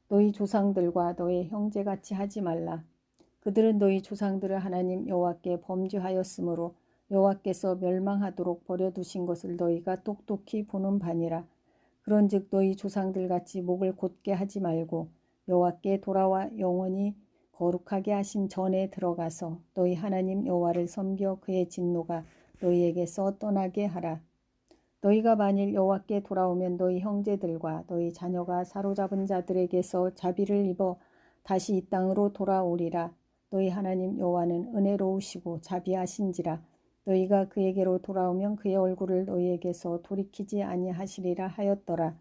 Speaker 1: 너희 조상들과 너희 형제같이 하지 말라. 그들은 너희 조상들을 하나님 여호와께 범죄하였으므로 여호와께서 멸망하도록 버려두신 것을 너희가 똑똑히 보는 바니라. 그런즉 너희 조상들같이 목을 곧게 하지 말고 여호와께 돌아와 영원히 거룩하게 하신 전에 들어가서 너희 하나님 여호와를 섬겨 그의 진노가 너희에게서 떠나게 하라. 너희가 만일 여호와께 돌아오면 너희 형제들과 너희 자녀가 사로잡은 자들에게서 자비를 입어 다시 이 땅으로 돌아오리라. 너희 하나님 여호와는 은혜로우시고 자비하신지라. 너희가 그에게로 돌아오면 그의 얼굴을 너희에게서 돌이키지 아니하시리라 하였더라.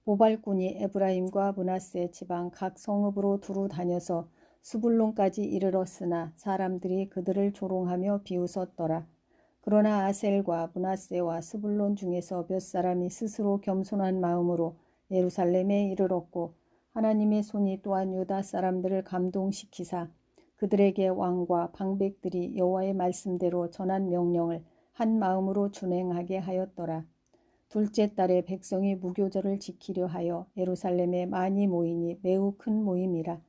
Speaker 1: 보발꾼이 에브라임과 므낫세 지방 각 성읍으로 두루 다녀서 스불론까지 이르렀으나 사람들이 그들을 조롱하며 비웃었더라. 그러나 아셀과 므낫세와 스불론 중에서 몇 사람이 스스로 겸손한 마음으로 예루살렘에 이르렀고 하나님의 손이 또한 유다 사람들을 감동시키사 그들에게 왕과 방백들이 여호와의 말씀대로 전한 명령을 한 마음으로 준행하게 하였더라. 둘째 달에 백성이 무교절을 지키려 하여 예루살렘에 많이 모이니 매우 큰 모임이라.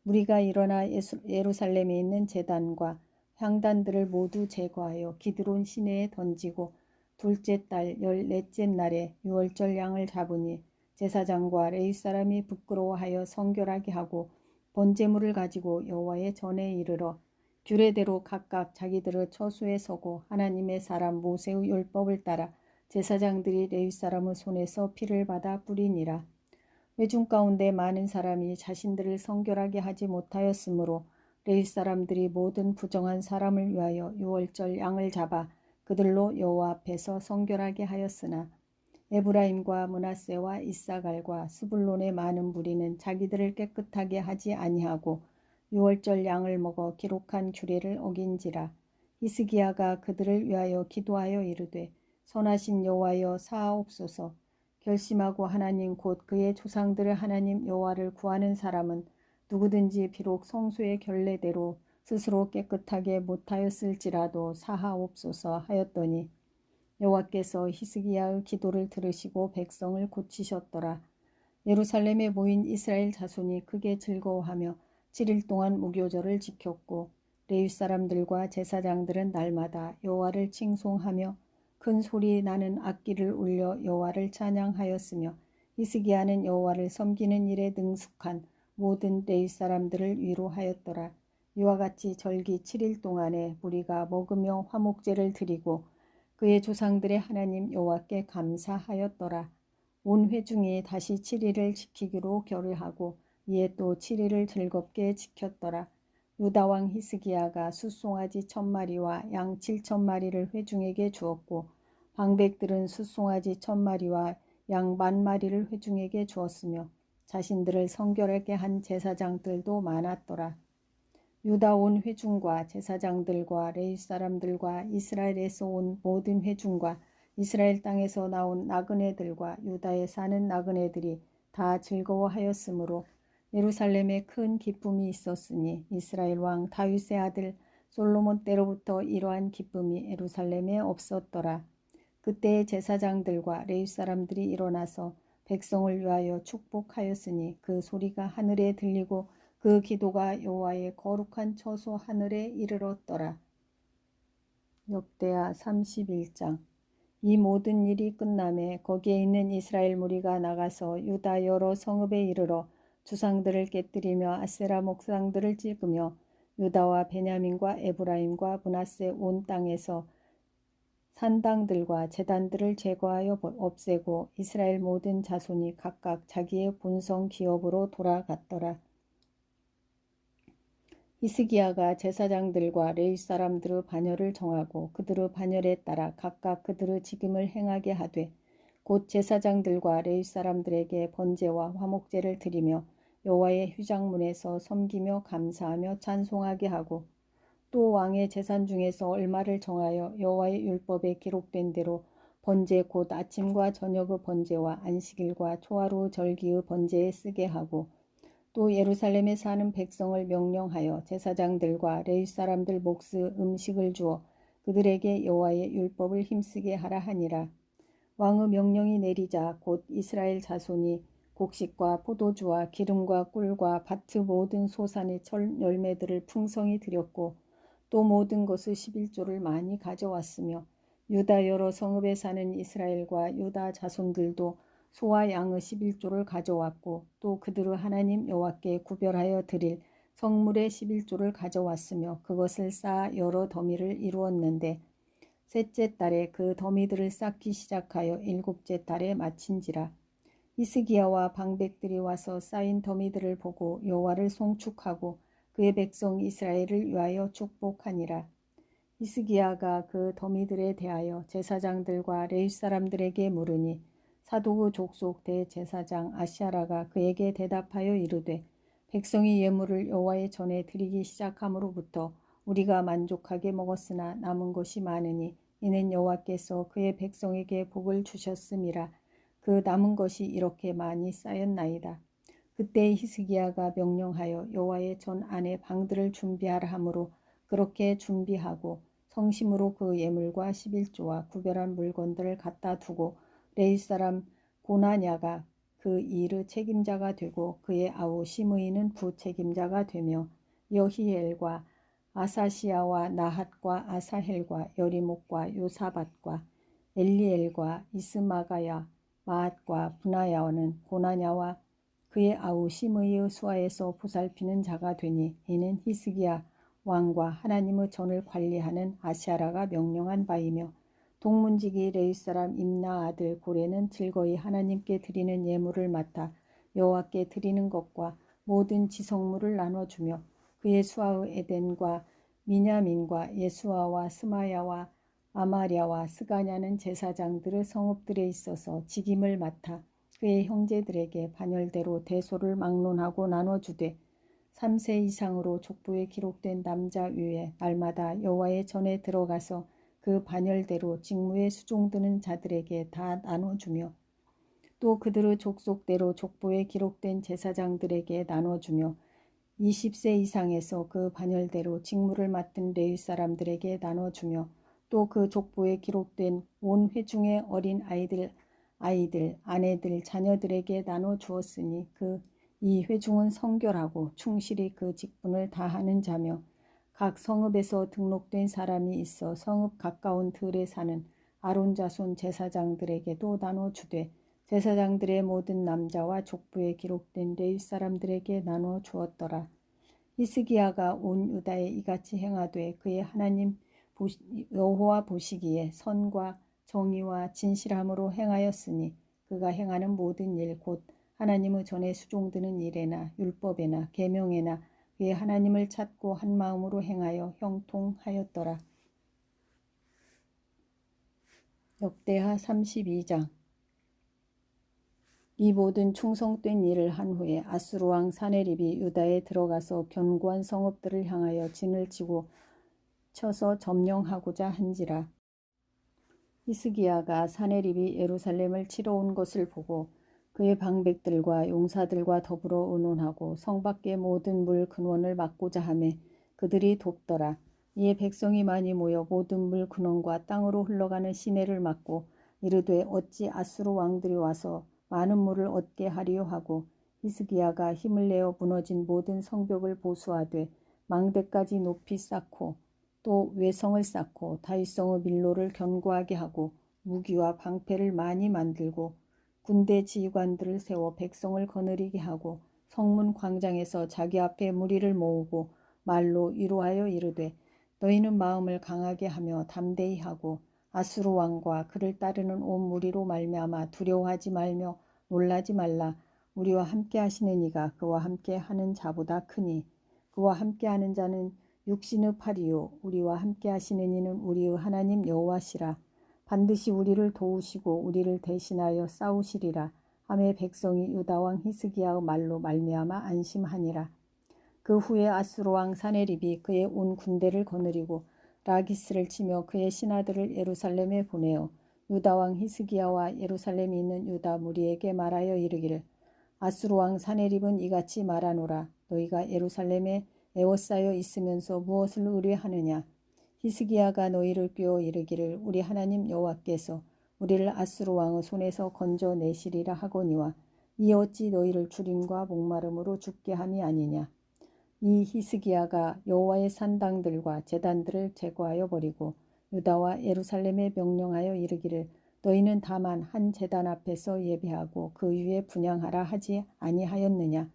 Speaker 1: 무리가 일어나 예루살렘에 있는 제단과 향단들을 모두 제거하여 기드론 시내에 던지고 둘째 달 14째 날에 유월절 양을 잡으니 제사장과 레위 사람이 부끄러워하여 성결하게 하고 번제물을 가지고 여호와의 전에 이르러 규례대로 각각 자기들의 처소에 서고 하나님의 사람 모세의 율법을 따라 제사장들이 레위 사람의 손에서 피를 받아 뿌리니라. 회중 가운데 많은 사람이 자신들을 성결하게 하지 못하였으므로 레위 사람들이 모든 부정한 사람을 위하여 유월절 양을 잡아 그들로 여호와 앞에서 성결하게 하였으나 에브라임과 므낫세와 이사갈과 스불론의 많은 무리는 자기들을 깨끗하게 하지 아니하고 유월절 양을 먹어 기록한 규례를 어긴지라. 히스기야가 그들을 위하여 기도하여 이르되 선하신 여호와여 사하옵소서. 결심하고 하나님 곧 그의 조상들의 하나님 여호와를 구하는 사람은 누구든지 비록 성소의 결례대로 스스로 깨끗하게 못하였을지라도 사하옵소서 하였더니 여호와께서 히스기야의 기도를 들으시고 백성을 고치셨더라. 예루살렘에 모인 이스라엘 자손이 크게 즐거워하며 7일 동안 무교절을 지켰고 레위 사람들과 제사장들은 날마다 여호와를 칭송하며 큰 소리 나는 악기를 울려 여호와를 찬양하였으며 히스기야는 여호와를 섬기는 일에 능숙한 모든 레위 사람들을 위로하였더라. 이와 같이 절기 7일 동안에 무리가 먹으며 화목제를 드리고 그의 조상들의 하나님 여호와께 감사하였더라. 온 회중이 다시 7일을 지키기로 결의하고 이에 또 7일을 즐겁게 지켰더라. 유다 왕 히스기야가 숫송아지 1000마리와 양 7000마리를 회중에게 주었고 방백들은 숫송아지 1000마리와 양 10,000마리를 회중에게 주었으며 자신들을 성결하게 한 제사장들도 많았더라. 유다 온 회중과 제사장들과 레위 사람들과 이스라엘에서 온 모든 회중과 이스라엘 땅에서 나온 나그네들과 유다에 사는 나그네들이 다 즐거워하였으므로 예루살렘에 큰 기쁨이 있었으니 이스라엘 왕 다윗의 아들 솔로몬 때로부터 이러한 기쁨이 예루살렘에 없었더라. 그때의 제사장들과 레위 사람들이 일어나서 백성을 위하여 축복하였으니 그 소리가 하늘에 들리고 그 기도가 여호와의 거룩한 처소 하늘에 이르렀더라. 역대하 31장. 이 모든 일이 끝남에 거기에 있는 이스라엘 무리가 나가서 유다 여러 성읍에 이르러 주상들을 깨뜨리며 아세라 목상들을 찍으며 유다와 베냐민과 에브라임과 므낫세 온 땅에서 산당들과 제단들을 제거하여 없애고 이스라엘 모든 자손이 각각 자기의 본성 기업으로 돌아갔더라. 히스기야가 제사장들과 레위 사람들의 반열을 정하고 그들의 반열에 따라 각각 그들의 직임을 행하게 하되 곧 제사장들과 레위 사람들에게 번제와 화목제를 드리며 여호와의 휴장문에서 섬기며 감사하며 찬송하게 하고 또 왕의 재산 중에서 얼마를 정하여 여호와의 율법에 기록된 대로 번제 곧 아침과 저녁의 번제와 안식일과 초하루 절기의 번제에 쓰게 하고 또 예루살렘에 사는 백성을 명령하여 제사장들과 레위 사람들 몫의 음식을 주어 그들에게 여호와의 율법을 힘쓰게 하라 하니라. 왕의 명령이 내리자 곧 이스라엘 자손이 곡식과 포도주와 기름과 꿀과 밭의 모든 소산의 철 열매들을 풍성히 드렸고 또 모든 것의 11조를 많이 가져왔으며 유다 여러 성읍에 사는 이스라엘과 유다 자손들도 소와 양의 11조를 가져왔고 또 그들의 하나님 여호와께 구별하여 드릴 성물의 11조를 가져왔으며 그것을 쌓아 여러 더미를 이루었는데 셋째 달에 그 더미들을 쌓기 시작하여 일곱째 달에 마친지라. 히스기야와 방백들이 와서 쌓인 더미들을 보고 여호와를 송축하고 그의 백성 이스라엘을 위하여 축복하니라. 히스기야가 그 더미들에 대하여 제사장들과 레위 사람들에게 물으니 사도구 족속 대제사장 아시아라가 그에게 대답하여 이르되 백성이 예물을 여호와의 전에 드리기 시작함으로부터 우리가 만족하게 먹었으나 남은 것이 많으니 이는 여호와께서 그의 백성에게 복을 주셨음이라. 그 남은 것이 이렇게 많이 쌓였나이다. 그때 히스기야가 명령하여 여호와의 전 안에 방들을 준비하라 하므로 그렇게 준비하고 성심으로 그 예물과 11조와 구별한 물건들을 갖다 두고 레위 사람 고나냐가 그 일의 책임자가 되고 그의 아우 시므이는 부책임자가 되며 여히엘과 아사시야와 나핫과 아사헬과 여리목과 요사밧과 엘리엘과 이스마가야 마앗과 분하야는 고나냐와 그의 아우 시므이의 수하에서 보살피는 자가 되니 이는 히스기야 왕과 하나님의 전을 관리하는 아시아라가 명령한 바이며 동문지기 레위 사람 임나 아들 고레는 즐거이 하나님께 드리는 예물을 맡아 여호와께 드리는 것과 모든 지성물을 나눠주며 그의 수하의 에덴과 미냐민과 예수아와 스마야와 아마랴와 스가냐는 제사장들의 성읍들에 있어서 직임을 맡아 그의 형제들에게 반열대로 대소를 막론하고 나눠주되 3세 이상으로 족보에 기록된 남자 위에 날마다 여호와의 전에 들어가서 그 반열대로 직무에 수종드는 자들에게 다 나눠주며 또 그들의 족속대로 족보에 기록된 제사장들에게 나눠주며 20세 이상에서 그 반열대로 직무를 맡은 레위 사람들에게 나눠주며 또 그 족보에 기록된 온 회중의 어린 아이들, 아내들, 자녀들에게 나눠주었으니 이 회중은 성결하고 충실히 그 직분을 다하는 자며 각 성읍에서 등록된 사람이 있어 성읍 가까운 들에 사는 아론 자손 제사장들에게도 나눠주되 제사장들의 모든 남자와 족보에 기록된 레위 사람들에게 나눠 주었더라. 히스기야가 온 유다에 이같이 행하되 그의 하나님 여호와 보시기에 선과 정의와 진실함으로 행하였으니 그가 행하는 모든 일 곧 하나님의 전에 수종드는 일에나 율법에나 계명에나 그의 하나님을 찾고 한 마음으로 행하여 형통하였더라. 역대하 32장. 이 모든 충성된 일을 한 후에 아수르 왕 사네립이 유다에 들어가서 견고한 성읍들을 향하여 진을 쳐서 점령하고자 한지라. 히스기야가 사네립이 예루살렘을 치러 온 것을 보고 그의 방백들과 용사들과 더불어 의논하고 성 밖의 모든 물 근원을 막고자 하매 그들이 돕더라. 이에 백성이 많이 모여 모든 물 근원과 땅으로 흘러가는 시내를 막고 이르되 어찌 아수르 왕들이 와서 많은 물을 얻게 하리요 하고 히스기야가 힘을 내어 무너진 모든 성벽을 보수하되 망대까지 높이 쌓고 또 외성을 쌓고 다윗성의 밀로를 견고하게 하고 무기와 방패를 많이 만들고 군대 지휘관들을 세워 백성을 거느리게 하고 성문 광장에서 자기 앞에 무리를 모으고 말로 위로하여 이르되 너희는 마음을 강하게 하며 담대히 하고 아수르 왕과 그를 따르는 온 무리로 말미암아 두려워하지 말며 놀라지 말라. 우리와 함께 하시는 이가 그와 함께 하는 자보다 크니 그와 함께 하는 자는 육신의 팔이요 우리와 함께 하시는 이는 우리의 하나님 여호와시라. 반드시 우리를 도우시고 우리를 대신하여 싸우시리라 하매 백성이 유다 왕 히스기야의 말로 말미암아 안심하니라. 그 후에 아수르 왕 사네립이 그의 온 군대를 거느리고 라기스를 치며 그의 신하들을 예루살렘에 보내어 유다 왕 히스기야와 예루살렘에 있는 유다 무리에게 말하여 이르기를 아수르 왕 사네립은 이같이 말하노라. 너희가 예루살렘에 에워싸여 있으면서 무엇을 의뢰하느냐. 히스기야가 너희를 꾀어 이르기를 우리 하나님 여호와께서 우리를 아수르 왕의 손에서 건져내시리라 하거니와 이 어찌 너희를 주림과 목마름으로 죽게 함이 아니냐. 이 히스기야가 여호와의 산당들과 제단들을 제거하여 버리고 유다와 예루살렘에 명령하여 이르기를 너희는 다만 한 제단 앞에서 예배하고 그 위에 분향하라 하지 아니하였느냐.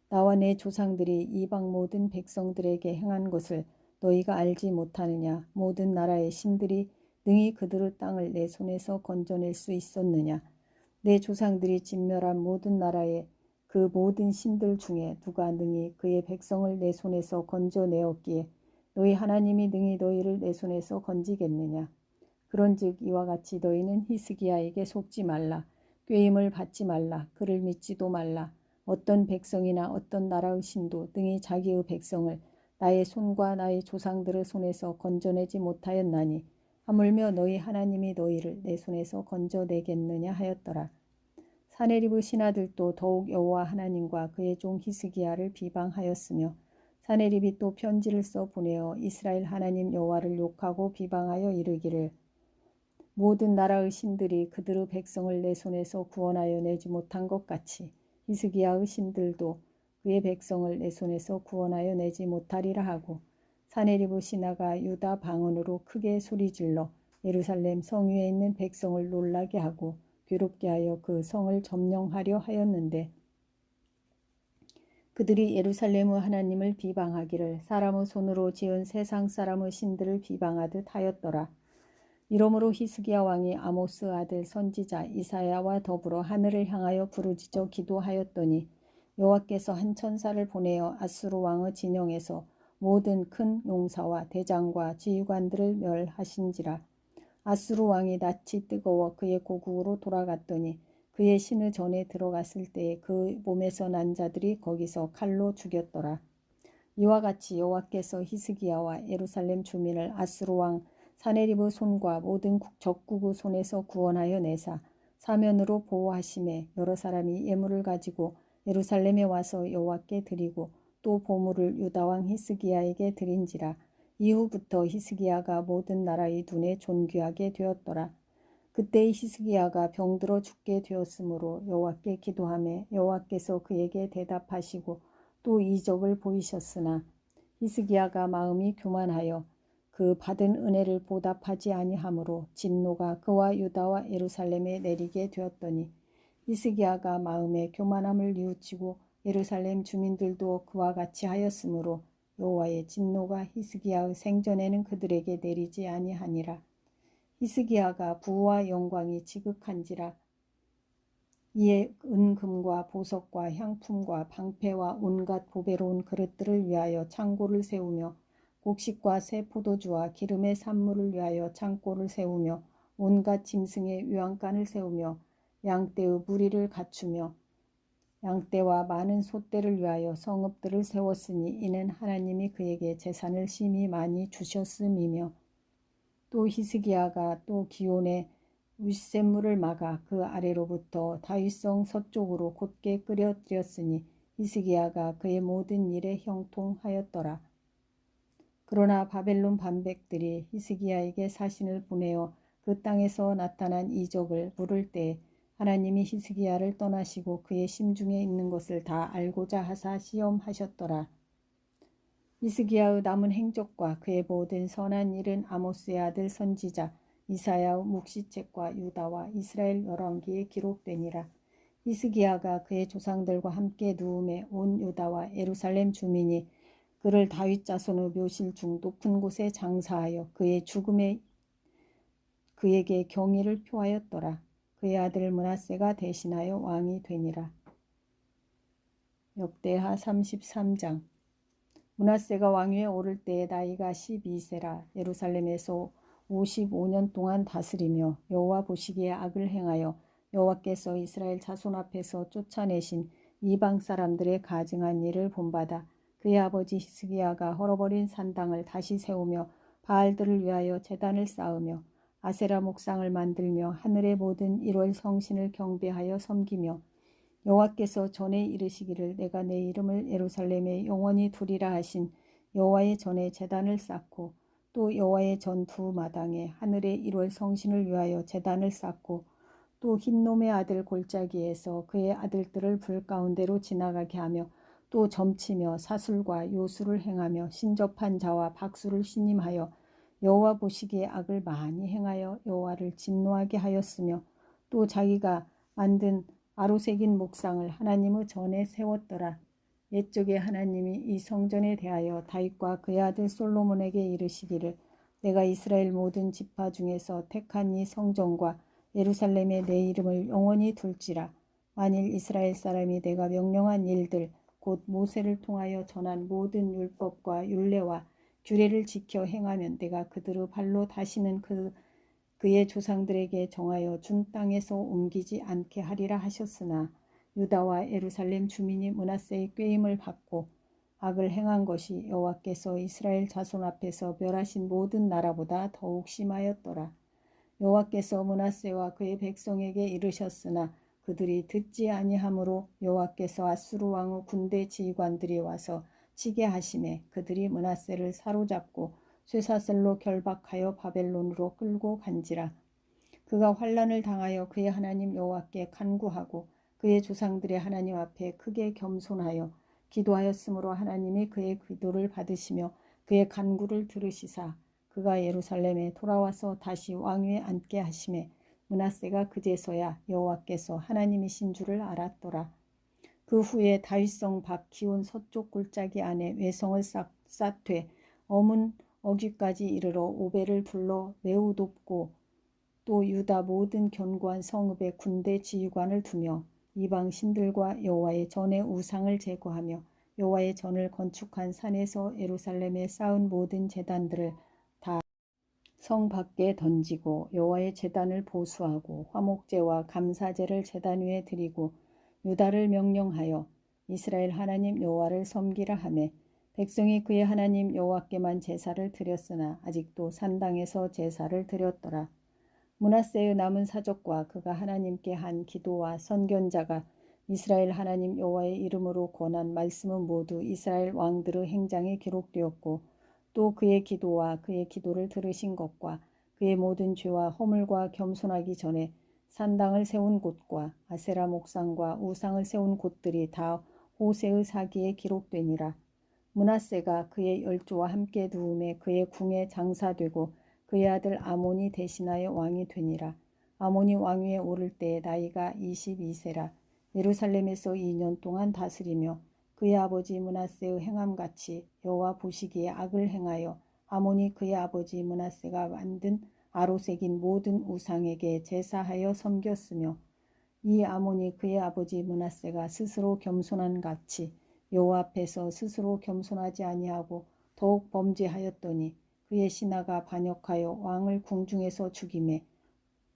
Speaker 1: 나와 내 조상들이 이방 모든 백성들에게 행한 것을 너희가 알지 못하느냐. 모든 나라의 신들이 능히 그들의 땅을 내 손에서 건져낼 수 있었느냐. 내 조상들이 진멸한 모든 나라의 그 모든 신들 중에 누가 능히 그의 백성을 내 손에서 건져내었기에 너희 하나님이 능히 너희를 내 손에서 건지겠느냐. 그런즉 이와 같이 너희는 히스기야에게 속지 말라. 꾀임을 받지 말라. 그를 믿지도 말라. 어떤 백성이나 어떤 나라의 신도 등이 자기의 백성을 나의 손과 나의 조상들의 손에서 건져내지 못하였나니 하물며 너희 하나님이 너희를 내 손에서 건져내겠느냐 하였더라. 사네립의 신하들도 더욱 여호와 하나님과 그의 종 히스기야를 비방하였으며 사네립이 또 편지를 써 보내어 이스라엘 하나님 여호와를 욕하고 비방하여 이르기를 모든 나라의 신들이 그들의 백성을 내 손에서 구원하여 내지 못한 것 같이 히스기야의 신들도 그의 백성을 내 손에서 구원하여 내지 못하리라 하고 사네립의 신하가 유다 방언으로 크게 소리질러 예루살렘 성 위에 있는 백성을 놀라게 하고 괴롭게 하여 그 성을 점령하려 하였는데 그들이 예루살렘의 하나님을 비방하기를 사람의 손으로 지은 세상 사람의 신들을 비방하듯 하였더라. 이러므로 히스기야 왕이 아모스 아들 선지자 이사야와 더불어 하늘을 향하여 부르짖어 기도하였더니 여호와께서 한 천사를 보내어 아수르 왕의 진영에서 모든 큰 용사와 대장과 지휘관들을 멸하신지라. 아수르 왕이 낯이 뜨거워 그의 고국으로 돌아갔더니 그의 신의 전에 들어갔을 때에 그 몸에서 난 자들이 거기서 칼로 죽였더라. 이와 같이 여호와께서 히스기야와 예루살렘 주민을 아수르 왕 사네립의 손과 모든 적국의 손에서 구원하여 내사 사면으로 보호하심에 여러 사람이 예물을 가지고 예루살렘에 와서 여호와께 드리고 또 보물을 유다 왕 히스기야에게 드린지라. 이후부터 히스기야가 모든 나라의 눈에 존귀하게 되었더라. 그때 히스기야가 병들어 죽게 되었으므로 여호와께 기도하매 여호와께서 그에게 대답하시고 또 이적을 보이셨으나 히스기야가 마음이 교만하여 그 받은 은혜를 보답하지 아니하므로 진노가 그와 유다와 예루살렘에 내리게 되었더니 히스기야가 마음의 교만함을 뉘우치고 예루살렘 주민들도 그와 같이 하였으므로 여호와의 진노가 히스기야의 생전에는 그들에게 내리지 아니하니라. 히스기야가 부와 영광이 지극한지라. 이에 은금과 보석과 향품과 방패와 온갖 보배로운 그릇들을 위하여 창고를 세우며 곡식과 새 포도주와 기름의 산물을 위하여 창고를 세우며 온갖 짐승의 유황간을 세우며 양떼의 무리를 갖추며 양떼와 많은 소떼를 위하여 성읍들을 세웠으니 이는 하나님이 그에게 재산을 심히 많이 주셨음이며 또 히스기야가 또 기온의 윗샘물을 막아 그 아래로부터 다윗성 서쪽으로 곧게 끓여들였으니 히스기야가 그의 모든 일에 형통하였더라. 그러나 바벨론 반백들이 히스기야에게 사신을 보내어 그 땅에서 나타난 이적을 물을 때 하나님이 히스기야를 떠나시고 그의 심중에 있는 것을 다 알고자 하사 시험하셨더라. 히스기야의 남은 행적과 그의 모든 선한 일은 아모스의 아들 선지자 이사야의 묵시책과 유다와 이스라엘 열왕기에 기록되니라. 히스기야가 그의 조상들과 함께 누움에 온 유다와 예루살렘 주민이 그를 다윗 자손의 묘실 중 높은 곳에 장사하여 그의 죽음에 그에게 경의를 표하였더라. 그의 아들 므낫세가 대신하여 왕이 되니라. 역대하 33장. 므낫세가 왕위에 오를 때의 나이가 12세라. 예루살렘에서 55년 동안 다스리며 여호와 보시기에 악을 행하여 여호와께서 이스라엘 자손 앞에서 쫓아내신 이방 사람들의 가증한 일을 본받아 그의 아버지 히스기야가 헐어버린 산당을 다시 세우며 바알들을 위하여 제단을 쌓으며 아세라 목상을 만들며 하늘의 모든 일월 성신을 경배하여 섬기며 여호와께서 전에 이르시기를 내가 내 이름을 예루살렘에 영원히 두리라 하신 여호와의 전에 제단을 쌓고 또 여호와의 전 두 마당에 하늘의 일월 성신을 위하여 제단을 쌓고 또 흰놈의 아들 골짜기에서 그의 아들들을 불 가운데로 지나가게 하며 또 점치며 사술과 요술을 행하며 신접한 자와 박수를 신임하여 여호와 보시기에 악을 많이 행하여 여호와를 진노하게 하였으며 또 자기가 만든 아로새긴 목상을 하나님의 전에 세웠더라. 옛적에 하나님이 이 성전에 대하여 다윗과 그의 아들 솔로몬에게 이르시기를 내가 이스라엘 모든 지파 중에서 택한 이 성전과 예루살렘에 내 이름을 영원히 둘지라. 만일 이스라엘 사람이 내가 명령한 일들 곧 모세를 통하여 전한 모든 율법과 율례와 규례를 지켜 행하면 내가 그들의 발로 다시는 그의 조상들에게 정하여 준 땅에서 옮기지 않게 하리라 하셨으나 유다와 예루살렘 주민이 므낫세의 꾀임을 받고 악을 행한 것이 여호와께서 이스라엘 자손 앞에서 멸하신 모든 나라보다 더욱 심하였더라. 여호와께서 므낫세와 그의 백성에게 이르셨으나 그들이 듣지 아니하므로 여호와께서 아수르 왕의 군대 지휘관들이 와서 치게 하심에 그들이 므낫세를 사로잡고 쇠사슬로 결박하여 바벨론으로 끌고 간지라. 그가 환난을 당하여 그의 하나님 여호와께 간구하고 그의 조상들의 하나님 앞에 크게 겸손하여 기도하였으므로 하나님이 그의 기도를 받으시며 그의 간구를 들으시사 그가 예루살렘에 돌아와서 다시 왕위에 앉게 하심에 므낫세가 그제서야 여호와께서 하나님이신 줄을 알았더라. 그 후에 다윗성 밖 기온 서쪽 골짜기 안에 외성을 쌓되 어문 어귀까지 이르러 오벨을 불러 매우 높고 또 유다 모든 견고한 성읍에 군대 지휘관을 두며 이방 신들과 여호와의 전의 우상을 제거하며 여호와의 전을 건축한 산에서 예루살렘에 쌓은 모든 제단들을 다 성 밖에 던지고 여호와의 제단을 보수하고 화목제와 감사제를 제단 위에 드리고 유다를 명령하여 이스라엘 하나님 여호와를 섬기라 하매 백성이 그의 하나님 여호와께만 제사를 드렸으나 아직도 산당에서 제사를 드렸더라. 므낫세의 남은 사적과 그가 하나님께 한 기도와 선견자가 이스라엘 하나님 여호와의 이름으로 권한 말씀은 모두 이스라엘 왕들의 행장에 기록되었고 또 그의 기도와 그의 기도를 들으신 것과 그의 모든 죄와 허물과 겸손하기 전에 산당을 세운 곳과 아세라 목상과 우상을 세운 곳들이 다 호세의 사기에 기록되니라. 므낫세가 그의 열조와 함께 누움에 그의 궁에 장사되고 그의 아들 아몬이 대신하여 왕이 되니라. 아몬이 왕위에 오를 때에 나이가 22세라. 예루살렘에서 2년 동안 다스리며 그의 아버지 므낫세의 행함같이 여호와 보시기에 악을 행하여 아몬이 그의 아버지 므낫세가 만든 아로새긴 모든 우상에게 제사하여 섬겼으며 이 아몬이 그의 아버지 므낫세가 스스로 겸손한 같이 여호와 앞에서 스스로 겸손하지 아니하고 더욱 범죄하였더니 그의 신하가 반역하여 왕을 궁중에서 죽이매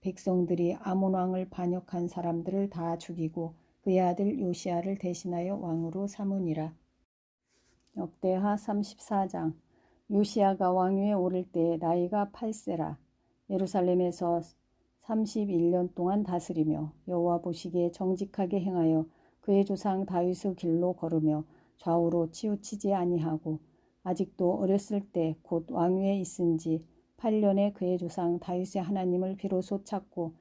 Speaker 1: 백성들이 아몬 왕을 반역한 사람들을 다 죽이고 그의 아들 요시야를 대신하여 왕으로 삼으니라. 역대하 34장. 요시야가 왕위에 오를 때에 나이가 8세라. 예루살렘에서 31년 동안 다스리며 여호와 보시기에 정직하게 행하여 그의 조상 다윗의 길로 걸으며 좌우로 치우치지 아니하고 아직도 어렸을 때 곧 왕위에 있은 지 8년에 그의 조상 다윗의 하나님을 비로소 찾고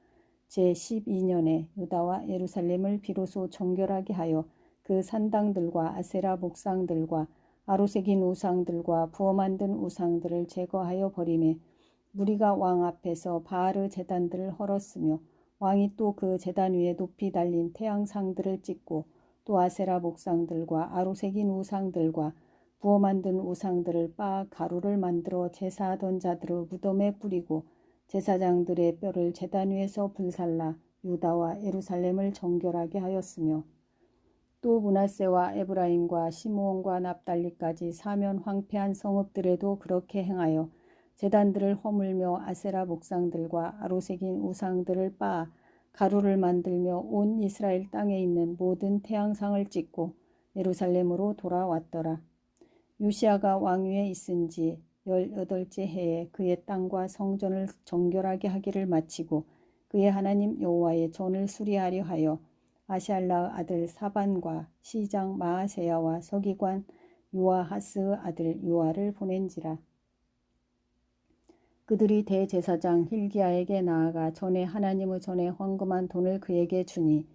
Speaker 1: 제12년에 유다와 예루살렘을 비로소 정결하게 하여 그 산당들과 아세라 목상들과 아로새긴 우상들과 부어 만든 우상들을 제거하여 버리매 무리가 왕 앞에서 바알의 제단들을 헐었으며 왕이 또 그 제단 위에 높이 달린 태양상들을 찍고 또 아세라 목상들과 아로새긴 우상들과 부어 만든 우상들을 빻아 가루를 만들어 제사하던 자들의 무덤에 뿌리고 제사장들의 뼈를 제단 위에서 불살라 유다와 예루살렘을 정결하게 하였으며 또 므낫세와 에브라임과 시므온과 납달리까지 사면 황폐한 성읍들에도 그렇게 행하여 제단들을 허물며 아세라 목상들과 아로새긴 우상들을 빻아 가루를 만들며 온 이스라엘 땅에 있는 모든 태양상을 찍고 예루살렘으로 돌아왔더라. 요시야가 왕위에 있은 지 18째 해에 그의 땅과 성전을 정결하게 하기를 마치고 그의 하나님 여호와의 전을 수리하려 하여 아샬라의 아들 사반과 시장 마아세야와 서기관 요아하스의 아들 요아를 보낸지라. 그들이 대제사장 hil기야에게 나아가 전에 하나님의 전에 헌금한 돈을 그에게 주니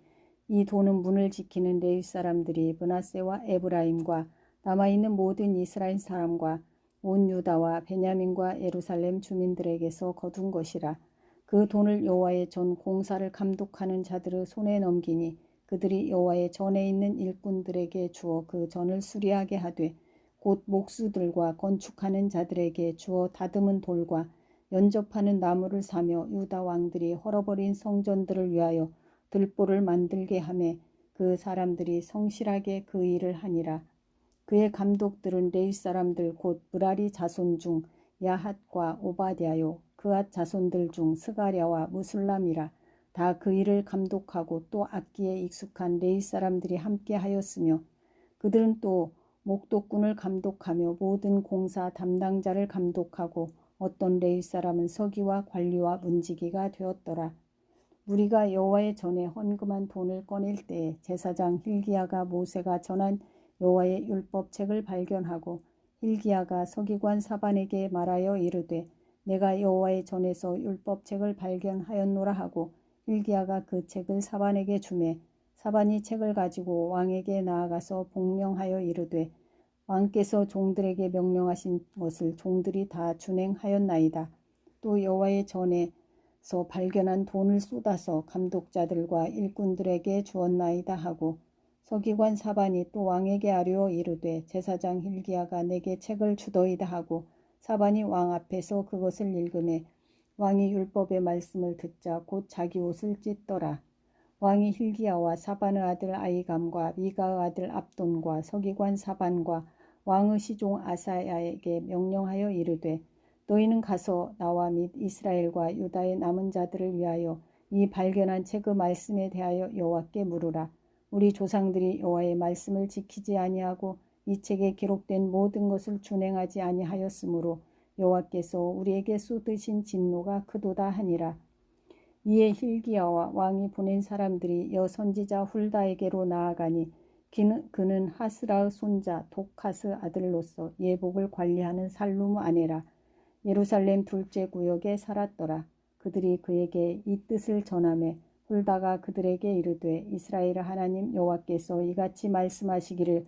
Speaker 1: 이 돈은 문을 지키는 레위 사람들이 므낫세와 에브라임과 남아있는 모든 이스라엘 사람과 온 유다와 베냐민과 예루살렘 주민들에게서 거둔 것이라. 그 돈을 여호와의 전 공사를 감독하는 자들의 손에 넘기니 그들이 여호와의 전에 있는 일꾼들에게 주어 그 전을 수리하게 하되 곧 목수들과 건축하는 자들에게 주어 다듬은 돌과 연접하는 나무를 사며 유다 왕들이 헐어버린 성전들을 위하여 들보를 만들게 하매 그 사람들이 성실하게 그 일을 하니라. 그의 감독들은 레위 사람들 곧 므라리 자손 중 야핫과 오바댜요 그앗 자손들 중 스가랴와 무술람이라. 다 그 일을 감독하고 또 악기에 익숙한 레위 사람들이 함께 하였으며 그들은 또 목독꾼을 감독하며 모든 공사 담당자를 감독하고 어떤 레위 사람은 서기와 관리와 문지기가 되었더라. 우리가 여호와의 전에 헌금한 돈을 꺼낼 때에 제사장 hil기야가 모세가 전한 여호와의 율법책을 발견하고 hil기야가 서기관 사반에게 말하여 이르되 내가 여호와의 전에서 율법책을 발견하였노라 하고 hil기야가 그 책을 사반에게 주매 사반이 책을 가지고 왕에게 나아가서 복명하여 이르되 왕께서 종들에게 명령하신 것을 종들이 다 준행하였나이다. 또 여호와의 전에서 발견한 돈을 쏟아서 감독자들과 일꾼들에게 주었나이다 하고 서기관 사반이 또 왕에게 아뢰어 이르되 제사장 hil기야가 내게 책을 주더이다 하고 사반이 왕 앞에서 그것을 읽으매 왕이 율법의 말씀을 듣자 곧 자기 옷을 찢더라. 왕이 hil기야와 사반의 아들 아히감과 미가의 아들 압돈과 서기관 사반과 왕의 시종 아사야에게 명령하여 이르되 너희는 가서 나와 및 이스라엘과 유다의 남은 자들을 위하여 이 발견한 책의 말씀에 대하여 여호와께 물으라. 우리 조상들이 여호와의 말씀을 지키지 아니하고 이 책에 기록된 모든 것을 준행하지 아니하였으므로 여호와께서 우리에게 쏟으신 진노가 크도다 하니라. 이에 hil기야와 왕이 보낸 사람들이 여선지자 훌다에게로 나아가니 그는 하스라의 손자 독하스 아들로서 예복을 관리하는 살룸 아내라. 예루살렘 둘째 구역에 살았더라. 그들이 그에게 이 뜻을 전하매 훌다가 그들에게 이르되 이스라엘의 하나님 여호와께서 이같이 말씀하시기를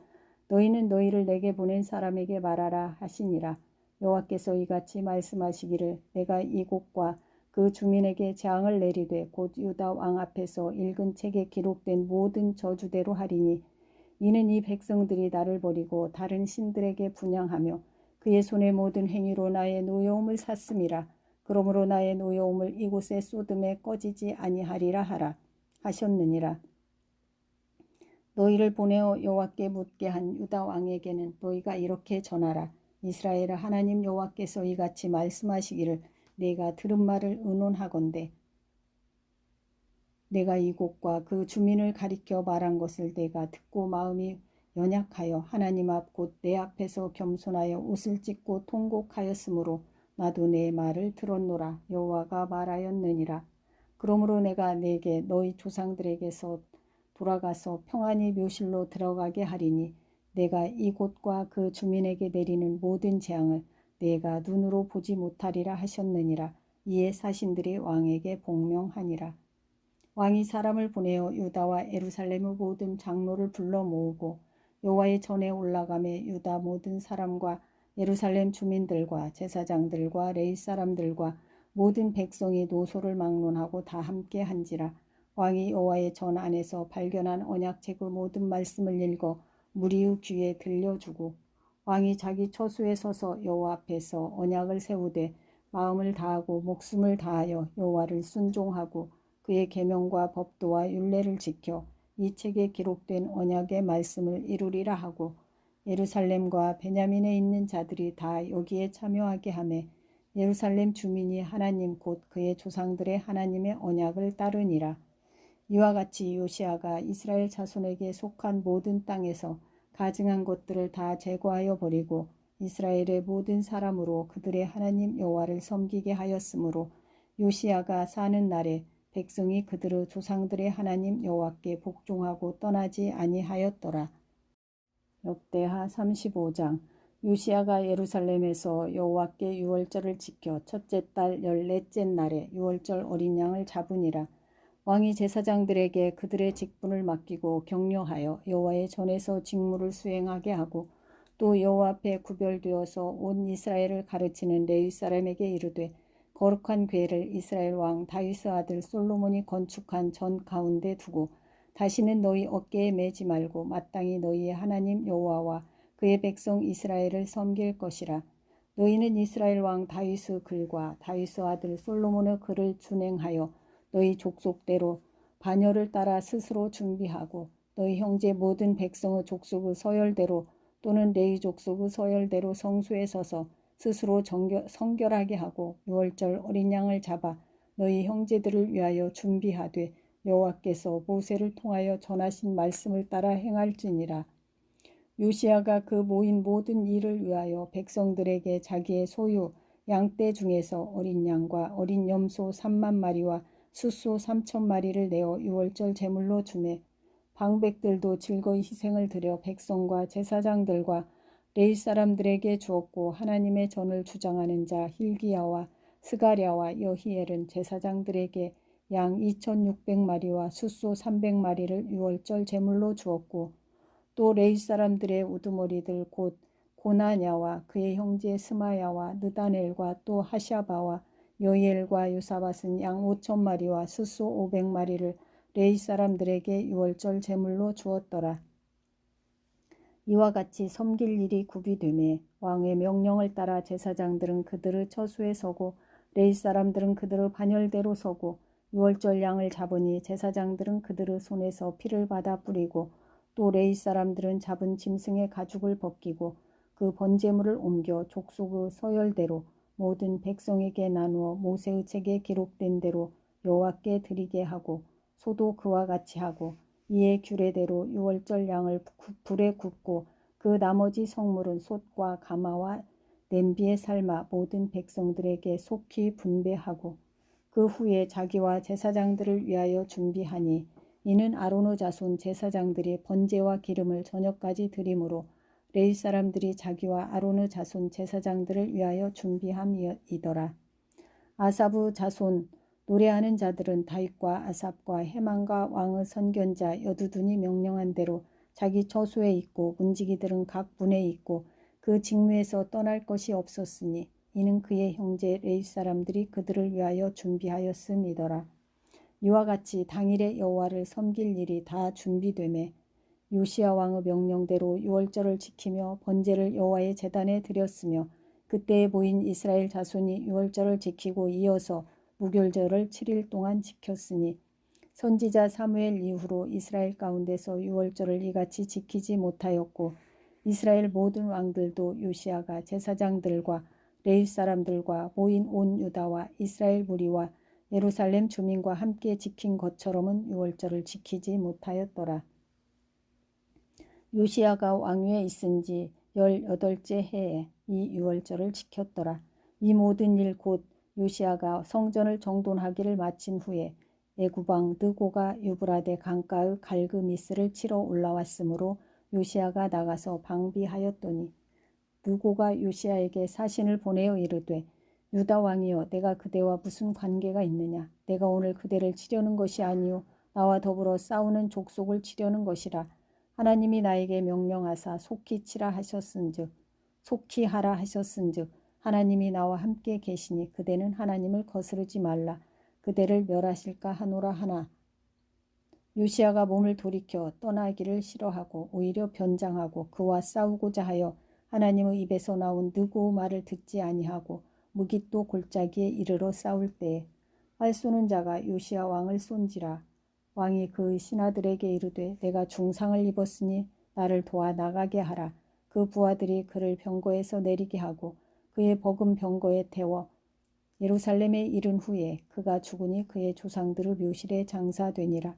Speaker 1: 너희는 너희를 내게 보낸 사람에게 말하라 하시니라. 여호와께서 이같이 말씀하시기를 내가 이곳과 그 주민에게 재앙을 내리되 곧 유다 왕 앞에서 읽은 책에 기록된 모든 저주대로 하리니 이는 이 백성들이 나를 버리고 다른 신들에게 분향하며 그의 손의 모든 행위로 나의 노여움을 샀음이라. 그러므로 나의 노여움을 이곳에 쏟음에 꺼지지 아니하리라 하라 하셨느니라. 너희를 보내어 여호와께 묻게 한 유다 왕에게는 너희가 이렇게 전하라. 이스라엘의 하나님 여호와께서 이같이 말씀하시기를 내가 들은 말을 의논하건대 내가 이곳과 그 주민을 가리켜 말한 것을 내가 듣고 마음이 연약하여 하나님 앞 곧 내 앞에서 겸손하여 옷을 찢고 통곡하였으므로 나도 내 말을 들었노라. 여호와가 말하였느니라. 그러므로 내가 내게 너희 조상들에게서 돌아가서 평안히 묘실로 들어가게 하리니 내가 이곳과 그 주민에게 내리는 모든 재앙을 내가 눈으로 보지 못하리라 하셨느니라. 이에 사신들이 왕에게 복명하니라. 왕이 사람을 보내어 유다와 예루살렘의 모든 장로를 불러 모으고 여호와의 전에 올라가매 유다 모든 사람과 예루살렘 주민들과 제사장들과 레위 사람들과 모든 백성이 노소를 막론하고 다 함께 한지라. 왕이 여호와의 전 안에서 발견한 언약책의 모든 말씀을 읽어 무리의 귀에 들려주고 왕이 자기 처소에 서서 여호와 앞에서 언약을 세우되 마음을 다하고 목숨을 다하여 여호와를 순종하고 그의 계명과 법도와 율례를 지켜 이 책에 기록된 언약의 말씀을 이루리라 하고 예루살렘과 베냐민에 있는 자들이 다 여기에 참여하게 하매 예루살렘 주민이 하나님 곧 그의 조상들의 하나님의 언약을 따르니라. 이와 같이 요시야가 이스라엘 자손에게 속한 모든 땅에서 가증한 것들을 다 제거하여 버리고 이스라엘의 모든 사람으로 그들의 하나님 여호와를 섬기게 하였으므로 요시야가 사는 날에 백성이 그들의 조상들의 하나님 여호와께 복종하고 떠나지 아니하였더라. 역대하 35장. 요시야가 예루살렘에서 여호와께 유월절을 지켜 첫째 달 14째 날에 유월절 어린 양을 잡으니라. 왕이 제사장들에게 그들의 직분을 맡기고 격려하여 여호와의 전에서 직무를 수행하게 하고 또 여호와 앞에 구별되어서 온 이스라엘을 가르치는 레위 사람에게 이르되 거룩한 궤를 이스라엘 왕 다윗의 아들 솔로몬이 건축한 전 가운데 두고 다시는 너희 어깨에 매지 말고 마땅히 너희의 하나님 여호와와 그의 백성 이스라엘을 섬길 것이라. 너희는 이스라엘 왕 다윗의 글과 다윗의 아들 솔로몬의 글을 준행하여 너희 족속대로 반열을 따라 스스로 준비하고 너희 형제 모든 백성의 족속의 서열대로 또는 레위 족속의 서열대로 성소에 서서 스스로 성결하게 하고 유월절 어린 양을 잡아 너희 형제들을 위하여 준비하되 여호와께서 모세를 통하여 전하신 말씀을 따라 행할지니라. 요시야가 그 모인 모든 일을 위하여 백성들에게 자기의 소유 양떼 중에서 어린 양과 어린 염소 3만 마리와 숫소 3천 마리를 내어 유월절 제물로 주매 방백들도 즐거이 희생을 드려 백성과 제사장들과 레위 사람들에게 주었고 하나님의 전을 주장하는 자 hil기야와 스가랴와 여히엘은 제사장들에게 양 2,600마리와 숫소 300마리를 유월절 제물로 주었고 또 레위 사람들의 우두머리들 곧 고나냐와 그의 형제 스마야와 느다넬과 또 하샤바와 여이엘과 요사밧은 양 5,000마리와 숫소 500마리를 레위 사람들에게 유월절 제물로 주었더라. 이와 같이 섬길 일이 구비되매 왕의 명령을 따라 제사장들은 그들의 처수에 서고 레위 사람들은 그들의 반열대로 서고 유월절 양을 잡으니 제사장들은 그들의 손에서 피를 받아 뿌리고 또 레위 사람들은 잡은 짐승의 가죽을 벗기고 그 번제물을 옮겨 족속의 서열대로 모든 백성에게 나누어 모세의 책에 기록된 대로 여호와께 드리게 하고 소도 그와 같이 하고 이에 규례대로 유월절 양을 불에 굽고 그 나머지 성물은 솥과 가마와 냄비에 삶아 모든 백성들에게 속히 분배하고 그 후에 자기와 제사장들을 위하여 준비하니 이는 아론의 자손 제사장들이 번제와 기름을 저녁까지 드림으로 레위 사람들이 자기와 아론의 자손 제사장들을 위하여 준비함이더라. 아삽의 자손 노래하는 자들은 다윗과 아삽과 헤만과 왕의 선견자 여두둔이 명령한 대로 자기 처소에 있고 문지기들은 각 분에 있고 그 직무에서 떠날 것이 없었으니 이는 그의 형제 레위 사람들이 그들을 위하여 준비하였음이더라. 이와 같이 당일에 여호와를 섬길 일이 다 준비되매 요시야 왕의 명령대로 유월절을 지키며 번제를 여호와의 제단에 드렸으며 그때에 모인 이스라엘 자손이 유월절을 지키고 이어서 무교절을 7일 동안 지켰으니 선지자 사무엘 이후로 이스라엘 가운데서 유월절을 이같이 지키지 못하였고 이스라엘 모든 왕들도 요시야가 제사장들과 레위 사람들과 모인 온 유다와 이스라엘 무리와 예루살렘 주민과 함께 지킨 것처럼은 유월절을 지키지 못하였더라. 요시야가 왕위에 있은 지 18째 해에 이 유월절을 지켰더라. 이 모든 일 곧 요시야가 성전을 정돈하기를 마친 후에 애굽왕 느고가 유브라데 강가의 갈그미스를 치러 올라왔으므로 요시야가 나가서 방비하였더니 느고가 요시야에게 사신을 보내어 이르되 유다 왕이여 내가 그대와 무슨 관계가 있느냐. 내가 오늘 그대를 치려는 것이 아니요 나와 더불어 싸우는 족속을 치려는 것이라. 하나님이 나에게 명령하사 속히 치라 하셨은즉 속히 하라 하셨은즉 하나님이 나와 함께 계시니 그대는 하나님을 거스르지 말라. 그대를 멸하실까 하노라 하나 요시야가 몸을 돌이켜 떠나기를 싫어하고 오히려 변장하고 그와 싸우고자 하여 하나님의 입에서 나온 느고의 말을 듣지 아니하고 무깃도 골짜기에 이르러 싸울 때에 활 쏘는 자가 요시야 왕을 쏜지라. 왕이 그의 신하들에게 이르되 내가 중상을 입었으니 나를 도와 나가게 하라. 그 부하들이 그를 병거에서 내리게 하고 그의 버금 병거에 태워 예루살렘에 이른 후에 그가 죽으니 그의 조상들의 묘실에 장사되니라.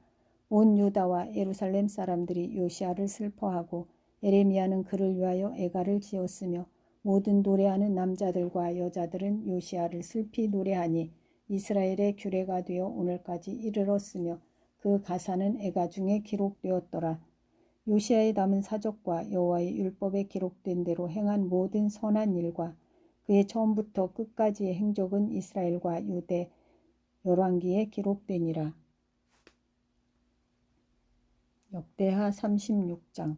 Speaker 1: 온 유다와 예루살렘 사람들이 요시야를 슬퍼하고 에레미야는 그를 위하여 애가를 지었으며 모든 노래하는 남자들과 여자들은 요시야를 슬피 노래하니 이스라엘의 규례가 되어 오늘까지 이르렀으며 그 가사는 애가 중에 기록되었더라. 요시야의 남은 사적과 여호와의 율법에 기록된 대로 행한 모든 선한 일과 그의 처음부터 끝까지의 행적은 이스라엘과 유대 열왕기에 기록되니라. 역대하 36장.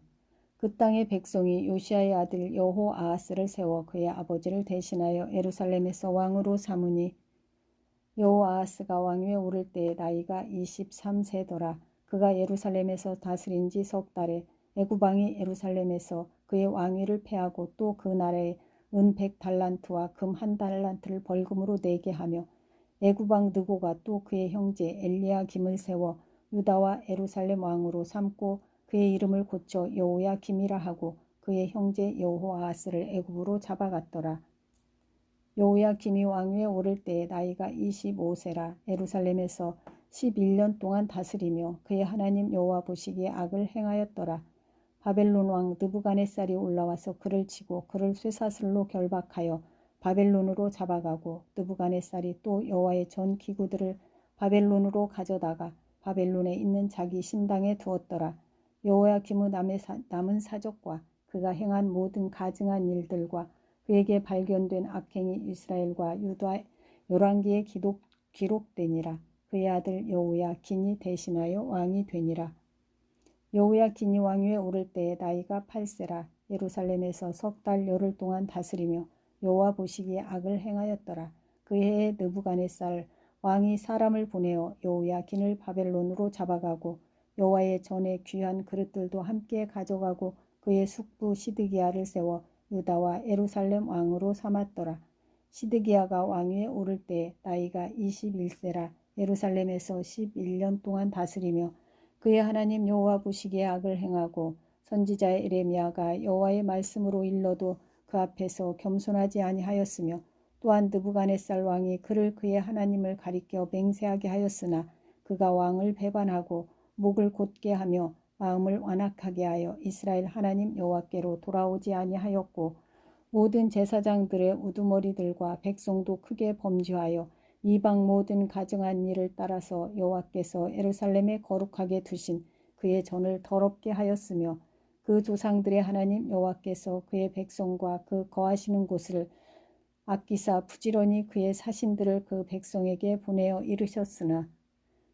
Speaker 1: 그 땅의 백성이 요시야의 아들 여호아하스를 세워 그의 아버지를 대신하여 예루살렘에서 왕으로 삼으니 여호아하스가 왕위에 오를 때에 나이가 23세더라. 그가 예루살렘에서 다스린 지 석 달에 애굽 왕이 예루살렘에서 그의 왕위를 패하고 또 그 나라에 은 100달란트와 금 1달란트를 벌금으로 내게 하며 애굽 왕 느고가 또 그의 형제 엘리야김을 세워 유다와 예루살렘 왕으로 삼고 그의 이름을 고쳐 여호야김이라 하고 그의 형제 여호아하스를 애굽으로 잡아갔더라. 여호야김이 왕위에 오를 때에 나이가 25세라. 예루살렘에서 11년 동안 다스리며 그의 하나님 여호와 보시기에 악을 행하였더라. 바벨론 왕 느부갓네살이 올라와서 그를 치고 그를 쇠사슬로 결박하여 바벨론으로 잡아가고, 느부갓네살이 또 여호와의 전 기구들을 바벨론으로 가져다가 바벨론에 있는 자기 신당에 두었더라. 여호야김의 남은 사적과 그가 행한 모든 가증한 일들과 그에게 발견된 악행이 이스라엘과 유다 열왕기에 기록되니라. 그의 아들 여호야긴이 대신하여 왕이 되니라. 여호야긴이 왕위에 오를 때에 나이가 8세라. 예루살렘에서 석 달 열흘 동안 다스리며 여호와 보시기에 악을 행하였더라. 그 해에 느부갓네살 왕이 사람을 보내어 여호야긴을 바벨론으로 잡아가고 여호와의 전에 귀한 그릇들도 함께 가져가고 그의 숙부 시드기야를 세워 유다와 예루살렘 왕으로 삼았더라. 시드기야가 왕위에 오를 때에 나이가 21세라. 예루살렘에서 11년 동안 다스리며 그의 하나님 여호와 보시기에 악을 행하고 선지자 에레미야가 여호와의 말씀으로 일러도 그 앞에서 겸손하지 아니하였으며, 또한 느부갓네살 왕이 그를 그의 하나님을 가리켜 맹세하게 하였으나 그가 왕을 배반하고 목을 곧게 하며 마음을 완악하게 하여 이스라엘 하나님 여호와께로 돌아오지 아니하였고, 모든 제사장들의 우두머리들과 백성도 크게 범죄하여 이방 모든 가증한 일을 따라서 여호와께서 예루살렘에 거룩하게 두신 그의 전을 더럽게 하였으며, 그 조상들의 하나님 여호와께서 그의 백성과 그 거하시는 곳을 아끼사 부지런히 그의 사신들을 그 백성에게 보내어 이르셨으나,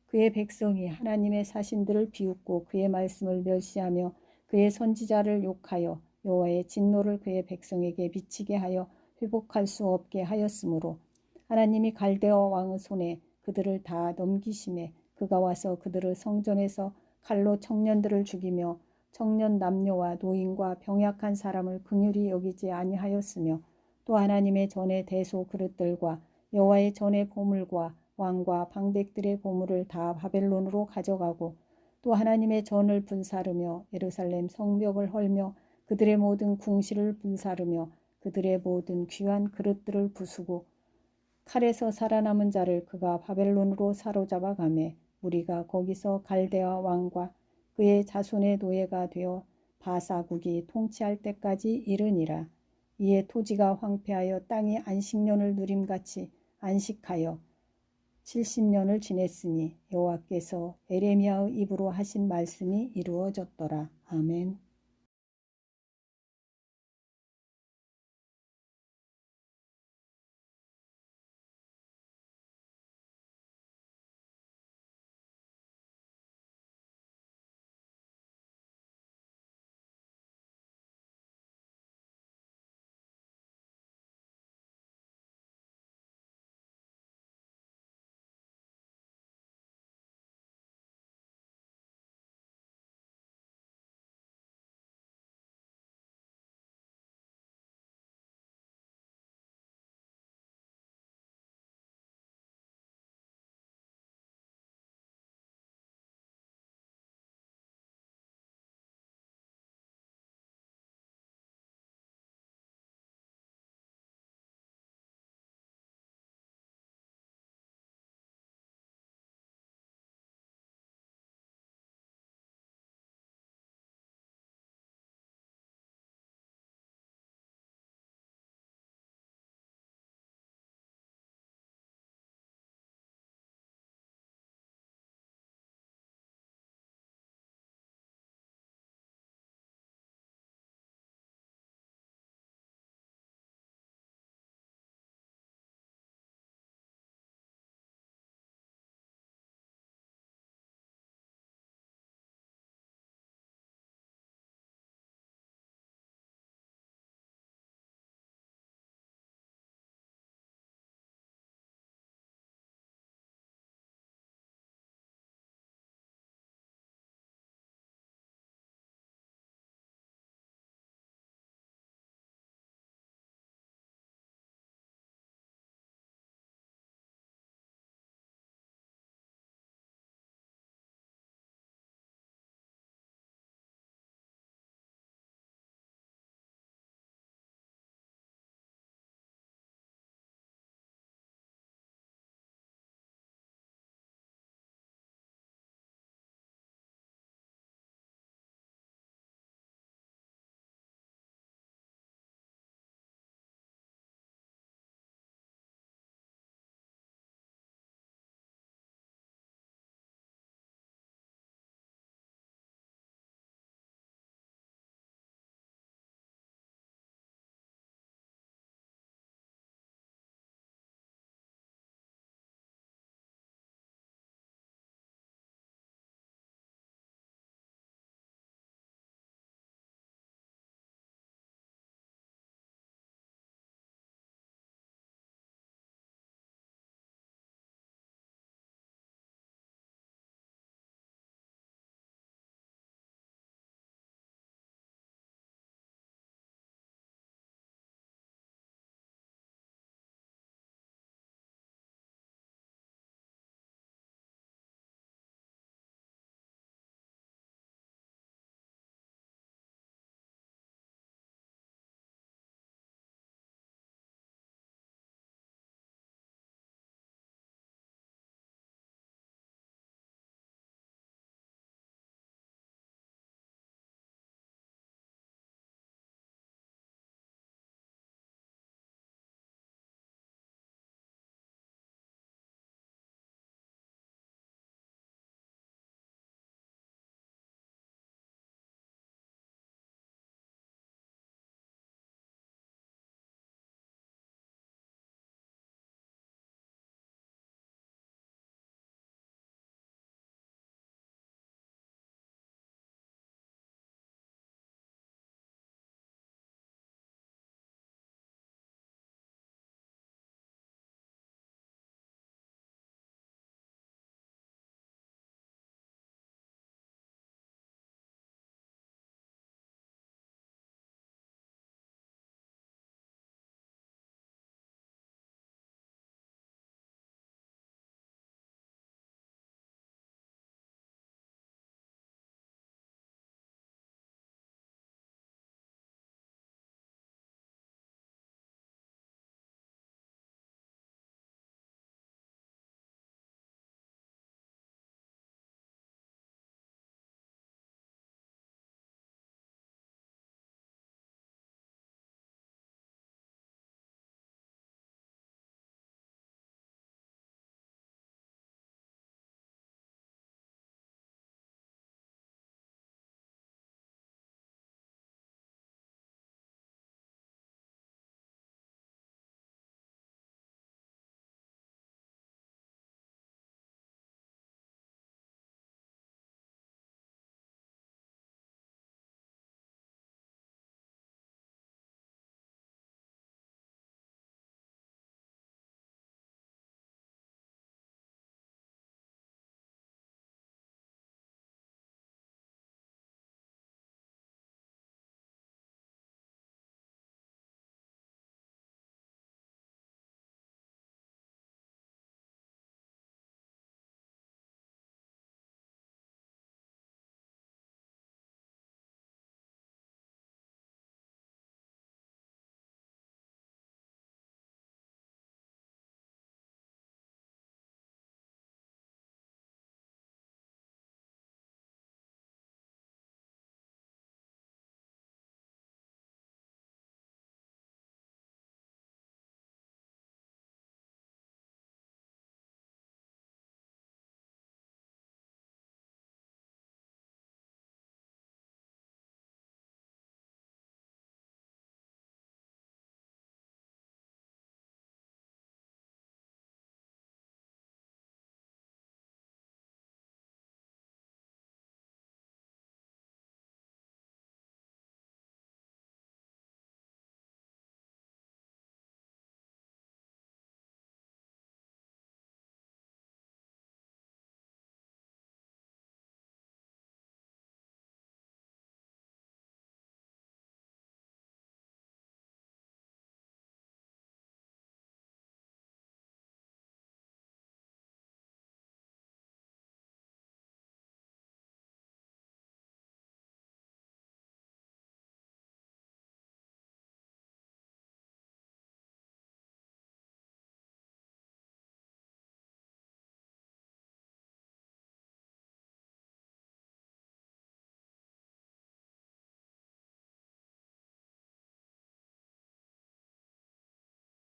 Speaker 1: 그의 백성이 하나님의 사신들을 비웃고 그의 말씀을 멸시하며 그의 선지자를 욕하여 여호와의 진노를 그의 백성에게 미치게 하여 회복할 수 없게 하였으므로, 하나님이 갈대아 왕의 손에 그들을 다 넘기심에 그가 와서 그들의 성전에서 칼로 청년들을 죽이며 청년 남녀와 노인과 병약한 사람을 긍휼히 여기지 아니하였으며, 또 하나님의 전의 대소 그릇들과 여호와의 전의 보물과 왕과 방백들의 보물을 다 바벨론으로 가져가고, 또 하나님의 전을 불사르며 예루살렘 성벽을 헐며 그들의 모든 궁실을 불사르며 그들의 모든 귀한 그릇들을 부수고, 칼에서 살아남은 자를 그가 바벨론으로 사로잡아 가매 무리가 거기서 갈대아 왕과 그의 자손의 노예가 되어 바사국이 통치할 때까지 이르니라. 이에 토지가 황폐하여 땅이 안식년을 누림같이 안식하여 70년을 지냈으니 여호와께서 에레미야의 입으로 하신 말씀이 이루어졌더라. 아멘.